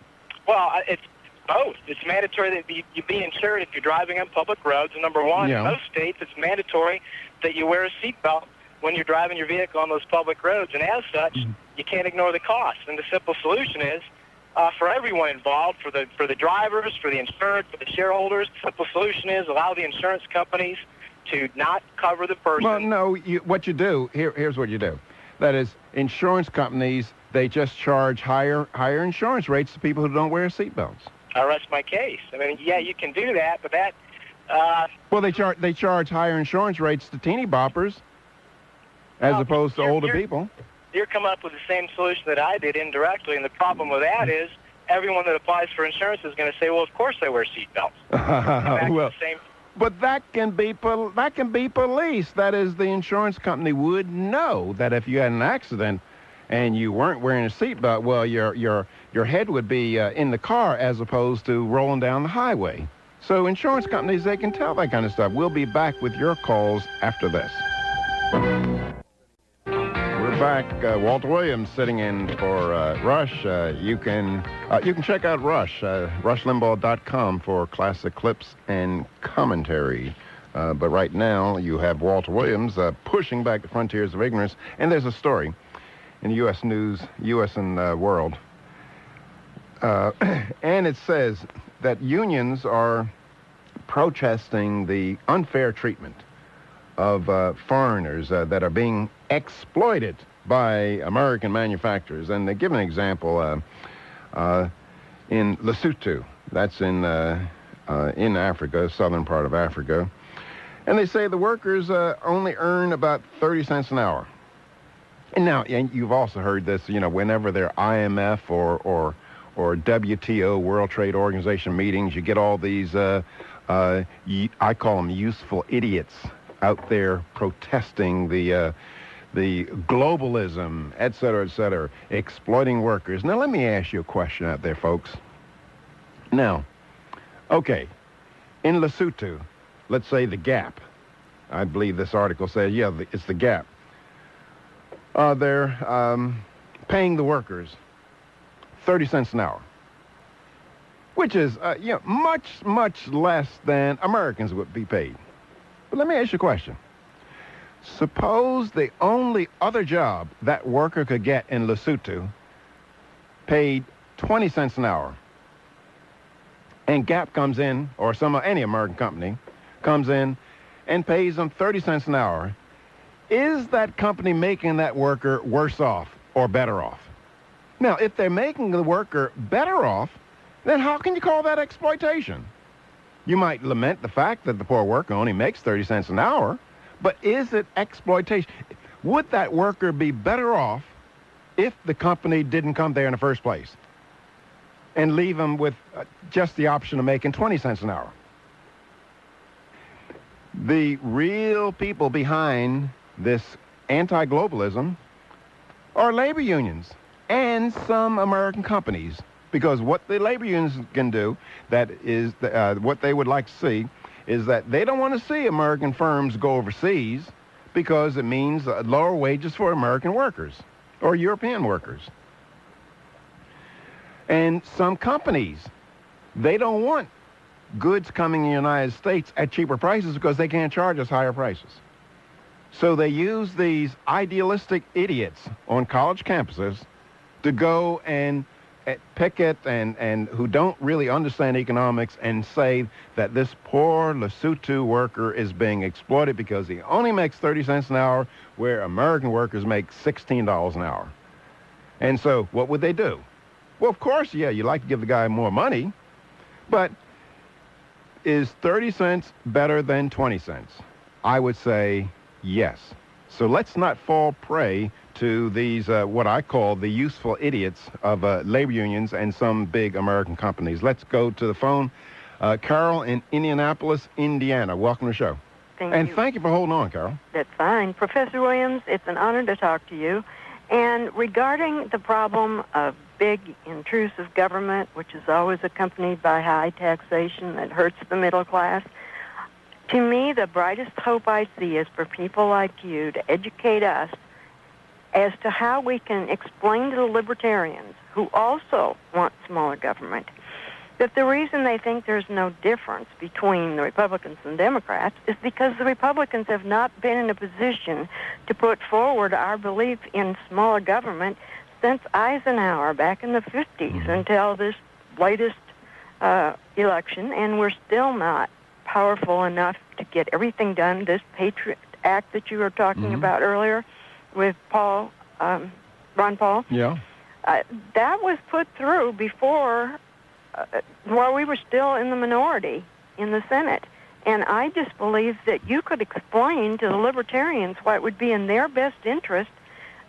Well, it's both. It's mandatory that you be insured if you're driving on public roads. And number one, in most states, it's mandatory that you wear a seatbelt when you're driving your vehicle on those public roads. And as such, you can't ignore the cost. And the simple solution is, for everyone involved, for the drivers, for the insured, for the shareholders, the simple solution is allow the insurance companies to not cover the person. Well, no, what you do, here's what you do. That is, insurance companies, they just charge higher insurance rates to people who don't wear seatbelts. I rest my case. I mean, yeah, you can do that, but that... well, they charge higher insurance rates to teeny boppers as opposed to older people. You're coming up with the same solution that I did indirectly, and the problem with that is everyone that applies for insurance is going to say, well, of course I wear seatbelts. Well, but that can be policed. That is, the insurance company would know that if you had an accident and you weren't wearing a seatbelt, well, your head would be in the car as opposed to rolling down the highway. So insurance companies, they can tell that kind of stuff. We'll be back with your calls after this. We're back. Walter Williams sitting in for Rush. You can check out Rush, rushlimbaugh.com for classic clips and commentary. But right now, you have Walter Williams pushing back the frontiers of ignorance. And there's a story in the U.S. News, U.S. and World. And it says that unions are protesting the unfair treatment of foreigners that are being exploited by American manufacturers. And they give an example in Lesotho. That's in Africa, southern part of Africa. And they say the workers only earn about 30 cents an hour. And now, and you've also heard this, whenever there are IMF or WTO, World Trade Organization meetings, you get all these, I call them useful idiots, out there protesting the globalism, et cetera, exploiting workers. Now, let me ask you a question out there, folks. Now, okay, in Lesotho, let's say the Gap. I believe this article says, it's the Gap. They're paying the workers 30 cents an hour, which is, much less than Americans would be paid. But let me ask you a question. Suppose the only other job that worker could get in Lesotho paid 20 cents an hour, and Gap comes in, or any American company comes in and pays them 30 cents an hour. Is that company making that worker worse off or better off? Now, if they're making the worker better off, then how can you call that exploitation? You might lament the fact that the poor worker only makes 30 cents an hour, but is it exploitation? Would that worker be better off if the company didn't come there in the first place and leave them with just the option of making 20 cents an hour? The real people behind this anti-globalism are labor unions and some American companies. Because what the labor unions can do, that is what they would like to see, is that they don't want to see American firms go overseas because it means lower wages for American workers or European workers. And some companies, they don't want goods coming in the United States at cheaper prices because they can't charge us higher prices. So they use these idealistic idiots on college campuses to go and picket and who don't really understand economics and say that this poor Lesotho worker is being exploited because he only makes 30 cents an hour, where American workers make $16 an hour. And so what would they do? Well, of course, yeah, you like to give the guy more money, but is 30 cents better than 20 cents? I would say yes. So let's not fall prey to these, what I call the useful idiots of labor unions and some big American companies. Let's go to the phone. Carol in Indianapolis, Indiana. Welcome to the show. Thank you. Thank you for holding on, Carol. That's fine. Professor Williams, it's an honor to talk to you. And regarding the problem of big, intrusive government, which is always accompanied by high taxation that hurts the middle class, to me, the brightest hope I see is for people like you to educate us as to how we can explain to the libertarians, who also want smaller government, that the reason they think there's no difference between the Republicans and Democrats is because the Republicans have not been in a position to put forward our belief in smaller government since Eisenhower back in the 50s until this latest election, and we're still not powerful enough to get everything done. This Patriot Act that you were talking about earlier with Ron Paul, that was put through before, while we were still in the minority in the Senate. And I just believe that you could explain to the libertarians why it would be in their best interest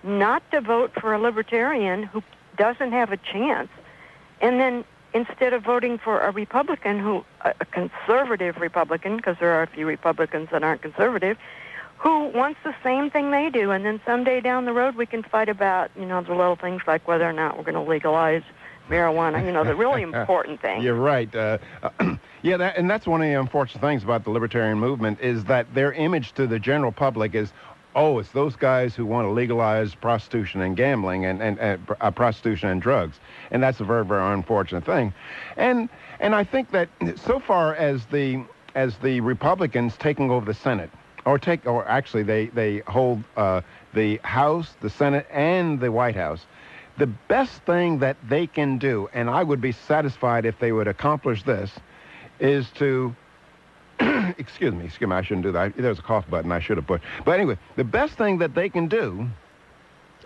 not to vote for a libertarian who doesn't have a chance, and then instead of voting for a Republican a conservative Republican, because there are a few Republicans that aren't conservative, who wants the same thing they do, and then someday down the road we can fight about, the little things like whether or not we're going to legalize marijuana, the really important thing. You're right. And that's one of the unfortunate things about the libertarian movement is that their image to the general public is, oh, it's those guys who want to legalize prostitution and gambling and prostitution and drugs. And that's a very, very unfortunate thing. And I think that so far as the Republicans taking over the Senate, or actually they hold the House, the Senate, and the White House, the best thing that they can do, and I would be satisfied if they would accomplish this, is to excuse me, I shouldn't do that. There's a cough button I should have put. But anyway, the best thing that they can do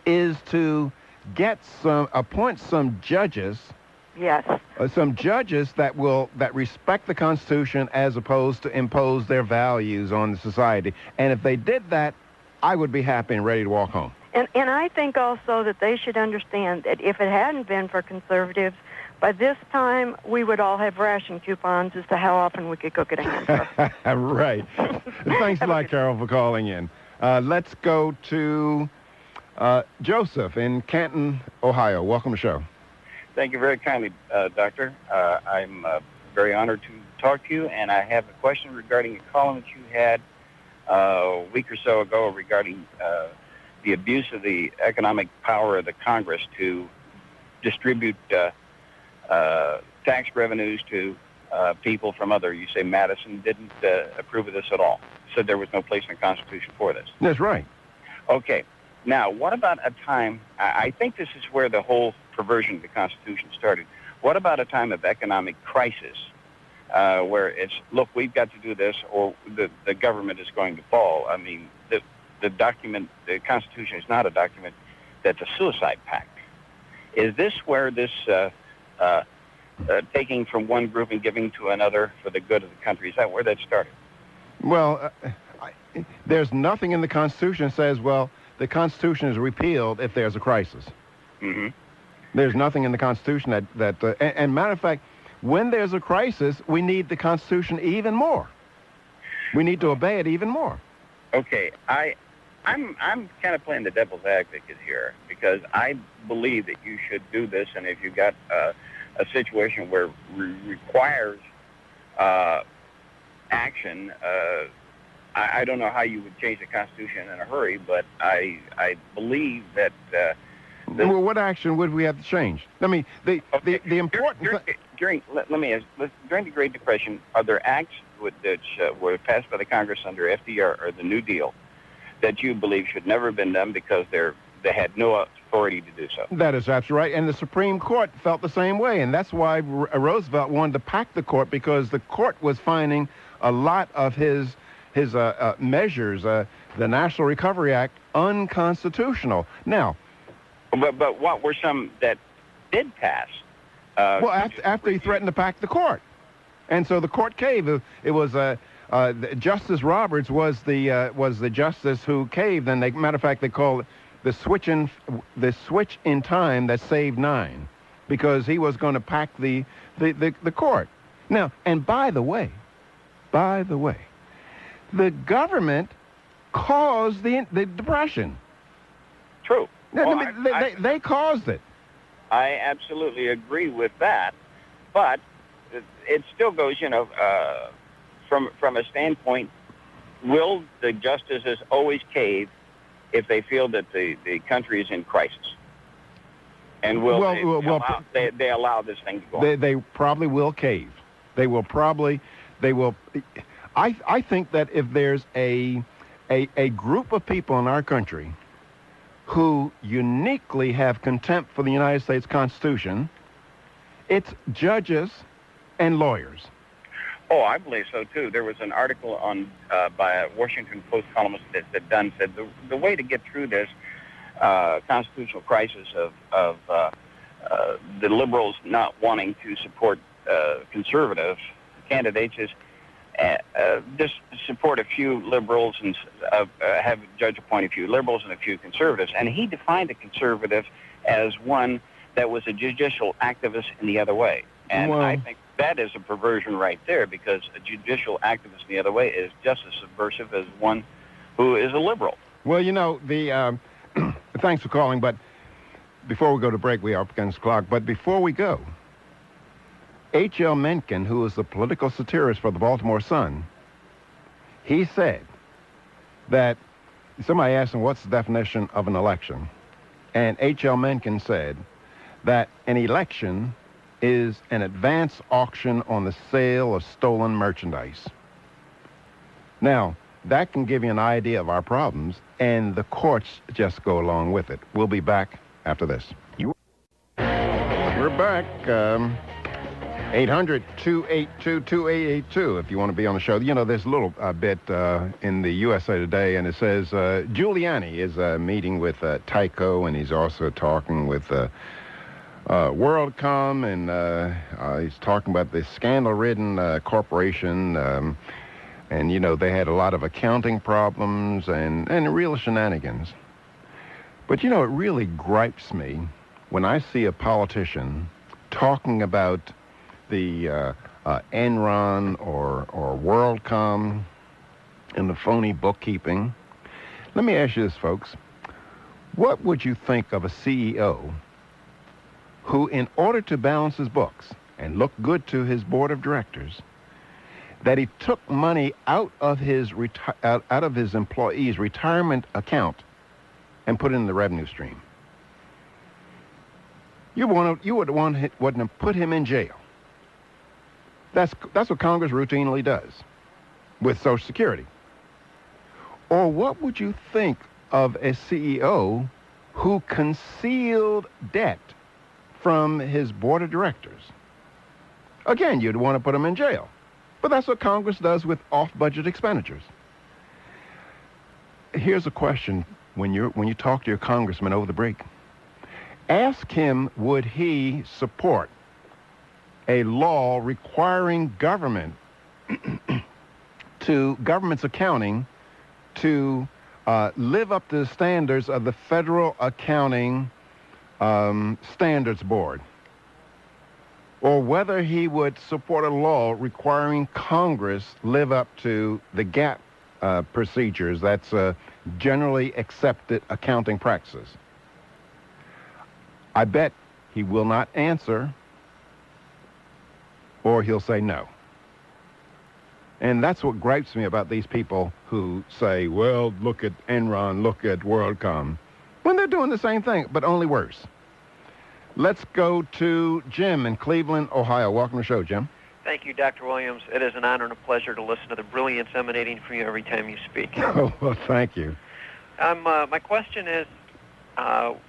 is to appoint some judges. Yes. Some judges that respect the Constitution as opposed to impose their values on the society. And if they did that, I would be happy and ready to walk home. And I think also that they should understand that if it hadn't been for conservatives, by this time, we would all have ration coupons as to how often we could cook at a hamburger. Right. Thanks a lot, Carol, for calling in. Let's go to Joseph in Canton, Ohio. Welcome to the show. Thank you very kindly, Doctor. I'm very honored to talk to you, and I have a question regarding a column that you had a week or so ago regarding the abuse of the economic power of the Congress to distribute tax revenues to people from you say Madison didn't approve of this at all. Said there was no place in the Constitution for this. That's right. Okay. Now, what about a time, I think this is where the whole perversion of the Constitution started. What about a time of economic crisis where it's, look, we've got to do this or the government is going to fall? I mean, the Constitution is not a document that's a suicide pact. Is this where this taking from one group and giving to another for the good of the country, is that where that started? Well, there's nothing in the Constitution that says, well, the Constitution is repealed if there's a crisis. Mm-hmm. There's nothing in the Constitution and matter of fact, when there's a crisis, we need the Constitution even more. We need to obey it even more. Okay, I'm kind of playing the devil's advocate here because I believe that you should do this, and if you've got a situation where requires action, I don't know how you would change the Constitution in a hurry, but I believe that. Well, what action would we have to change? I mean, the important during the Great Depression, are there acts that were passed by the Congress under FDR or the New Deal that you believe should never have been done because they're they had no authority to do so. That is absolutely right. And the Supreme Court felt the same way. And that's why Roosevelt wanted to pack the court, because the court was finding a lot of his measures, the National Recovery Act, unconstitutional. Now, but what were some that did pass? Well, after he threatened to pack the court. And so the court caved. It was Justice Roberts was the justice who caved. And matter of fact, they called it the switch in time that saved 9, because he was going to pack the court. Now, and by the way, the government caused the Depression. True. They caused it. I absolutely agree with that, but it still goes, from a standpoint, will the justices always cave if they feel that the country is in crisis? And they allow this thing to go on? They probably will cave. They will. I think that if there's a group of people in our country who uniquely have contempt for the United States Constitution, it's judges and lawyers. Oh, I believe so, too. There was an article by a Washington Post columnist that Dunn said the way to get through this constitutional crisis of the liberals not wanting to support conservative candidates is just support a few liberals and have a judge appoint a few liberals and a few conservatives. And he defined a conservative as one that was a judicial activist in the other way. And I think that is a perversion right there, because a judicial activist in the other way is just as subversive as one who is a liberal. Well, thanks for calling, but before we go to break, we are up against the clock. But before we go, H.L. Mencken, who is the political satirist for the Baltimore Sun, he said that somebody asked him, what's the definition of an election? And H.L. Mencken said that an election is an advance auction on the sale of stolen merchandise. Now, that can give you an idea of our problems, and the courts just go along with it. We'll be back after this. We're back. 800-282-2882 if you want to be on the show. There's a little bit in the USA Today, and it says Giuliani is meeting with Tyco, and he's also talking with WorldCom, and he's talking about this scandal-ridden corporation, and they had a lot of accounting problems and real shenanigans. But it really gripes me when I see a politician talking about the Enron or WorldCom and the phony bookkeeping. Let me ask you this, folks. What would you think of a CEO who, in order to balance his books and look good to his board of directors, that he took money out of his employees' retirement account and put it in the revenue stream? You would want to put him in jail. That's what Congress routinely does with Social Security. Or what would you think of a CEO who concealed debt from his board of directors? Again, you'd want to put him in jail. But that's what Congress does with off-budget expenditures. Here's a question when you talk to your congressman over the break. Ask him, would he support a law requiring government's accounting to live up to the standards of the Federal Accounting Standards Board? Or whether he would support a law requiring Congress live up to the GAAP procedures, that's generally accepted accounting practices. I bet he will not answer, or he'll say no. And that's what gripes me about these people who say, well, look at Enron, look at WorldCom, when they're doing the same thing, but only worse. Let's go to Jim in Cleveland, Ohio. Welcome to the show, Jim. Thank you, Dr. Williams. It is an honor and a pleasure to listen to the brilliance emanating from you every time you speak. Oh, well, thank you. My question is,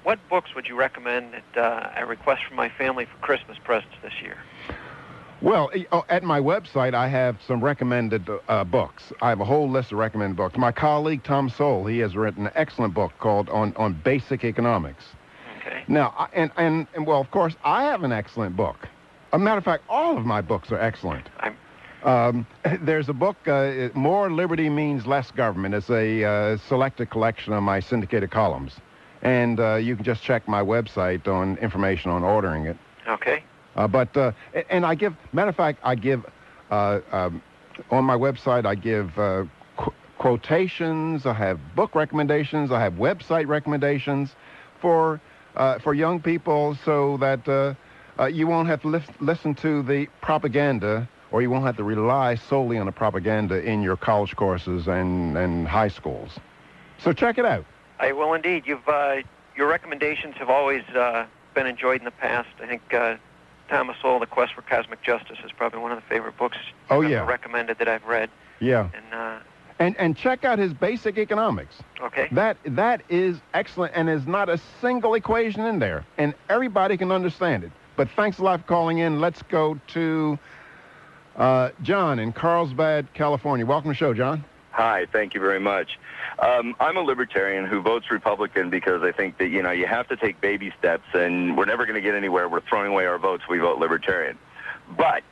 what books would you recommend that I request from my family for Christmas presents this year? Well, at my website, I have some recommended books. I have a whole list of recommended books. My colleague, Tom Sowell, he has written an excellent book called On Basic Economics. Okay. Now, and well, of course, I have an excellent book. As a matter of fact, all of my books are excellent. There's a book, More Liberty Means Less Government. It's a selected collection of my syndicated columns. And you can just check my website on information on ordering it. Okay. And I give, matter of fact, I give, on my website, I give quotations, I have book recommendations, I have website recommendations for young people so that you won't have to listen to the propaganda, or you won't have to rely solely on the propaganda in your college courses and high schools. So check it out. I will indeed. Your recommendations have always been enjoyed in the past. I think Thomas Sowell, The Quest for Cosmic Justice, is probably one of the favorite books recommended that I've read. Yeah. And check out his Basic Economics. Okay. That is excellent, and there's not a single equation in there, and everybody can understand it. But thanks a lot for calling in. Let's go to John in Carlsbad, California. Welcome to the show, John. Hi, thank you very much. I'm a libertarian who votes Republican because I think that, you have to take baby steps, and we're never going to get anywhere. We're throwing away our votes. We vote Libertarian. But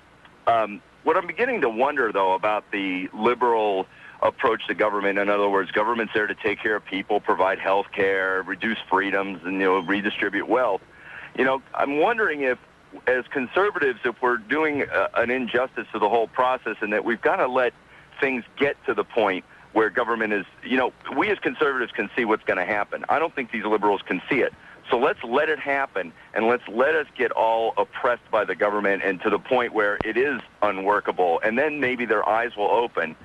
what I'm beginning to wonder, though, about the liberal approach to government, in other words, government's there to take care of people, provide health care, reduce freedoms, and, redistribute wealth. I'm wondering if, as conservatives, if we're doing an injustice to the whole process, and that we've got to let things get to the point where government is, we as conservatives can see what's going to happen. I don't think these liberals can see it. So let's let it happen, and let us get all oppressed by the government and to the point where it is unworkable, and then maybe their eyes will open,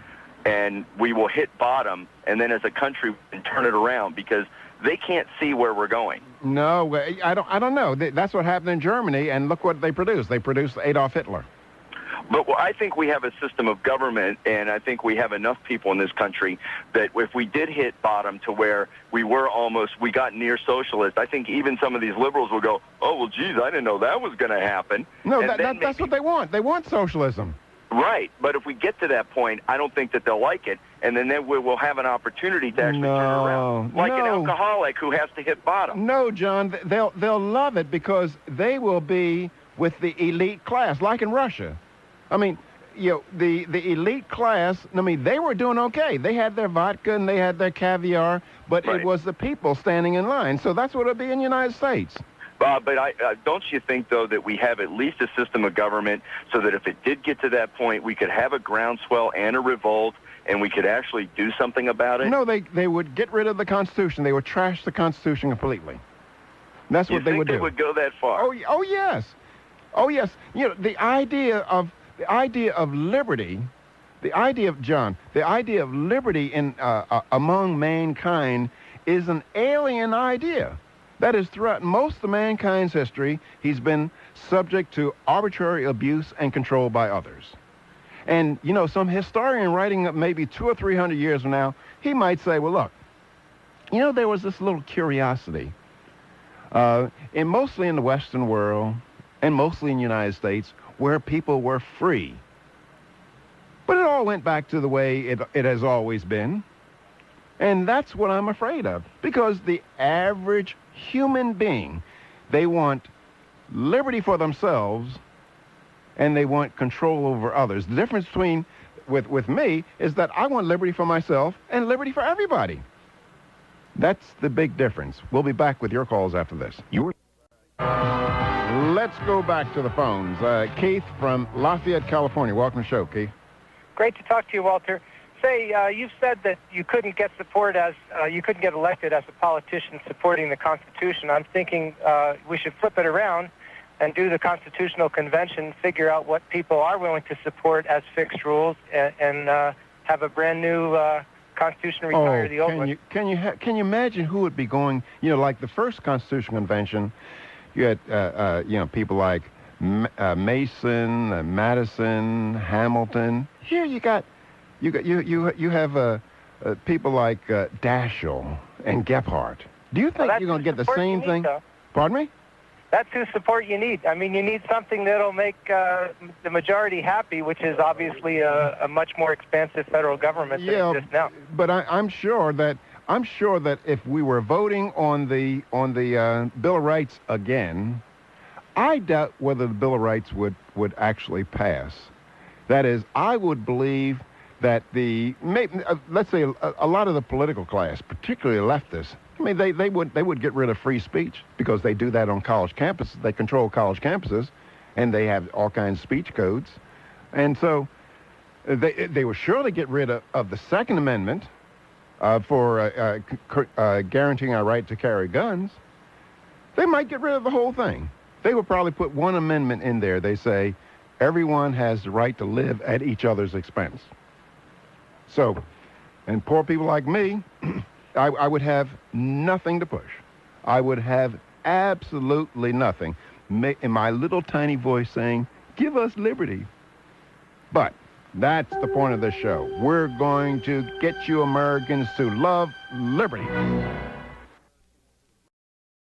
and we will hit bottom, and then as a country we can turn it around, because they can't see where we're going. No, I don't know. That's what happened in Germany, and look what they produced. They produced Adolf Hitler. But I think we have a system of government, and I think we have enough people in this country that if we did hit bottom to where we got near socialist, I think even some of these liberals will go, oh, well, geez, I didn't know that was going to happen. No, that's what they want. They want socialism. Right, but if we get to that point, I don't think that they'll like it, and then we'll have an opportunity to actually turn around. Like an alcoholic who has to hit bottom. No, John, they'll love it because they will be with the elite class, like in Russia. I mean, the elite class, they were doing okay. They had their vodka and they had their caviar, but It was the people standing in line. So that's what it'll be in the United States. But don't you think, though, that we have at least a system of government so that if it did get to that point, we could have a groundswell and a revolt, and we could actually do something about it? No, they would get rid of the Constitution. They would trash the Constitution completely. That's what they would do. You think they would go that far? Oh, yes. Oh, yes. The idea of liberty, the idea of liberty among mankind is an alien idea. That is, throughout most of mankind's history, he's been subject to arbitrary abuse and control by others. And, some historian writing up maybe 200 or 300 years from now, he might say, well, look, there was this little curiosity, mostly in the Western world and mostly in the United States, where people were free. But it all went back to the way it has always been. And that's what I'm afraid of. Because the average human being, they want liberty for themselves and they want control over others. The difference with me is that I want liberty for myself and liberty for everybody. That's the big difference. We'll be back with your calls after this. Let's go back to the phones. Keith from Lafayette, California. Welcome to the show, Keith. Great to talk to you, Walter. Say, you've said that you couldn't get elected as a politician supporting the Constitution. I'm thinking we should flip it around and do the Constitutional Convention, figure out what people are willing to support as fixed rules, and have a brand new Constitution retire the old one. Can you imagine who would be going? Like the first Constitutional Convention, you had people like Mason, Madison, Hamilton. Here you have people like Daschle and Gephardt. Do you think you're going to get the same thing? Pardon me? That's whose support you need. I mean, you need something that'll make the majority happy, which is obviously a much more expansive federal government than exists now. But I'm sure that if we were voting on the Bill of Rights again, I doubt whether the Bill of Rights would actually pass. That is, I would believe that let's say a lot of the political class, particularly leftists, I mean, they would get rid of free speech because they do that on college campuses. They control college campuses, and they have all kinds of speech codes. And so they would surely get rid of the Second Amendment for guaranteeing our right to carry guns. They might get rid of the whole thing. They would probably put one amendment in there. They say, everyone has the right to live at each other's expense. So, and poor people like me, I would have nothing to push. I would have absolutely nothing. In my little tiny voice saying, give us liberty. But that's the point of this show. We're going to get you Americans to love liberty.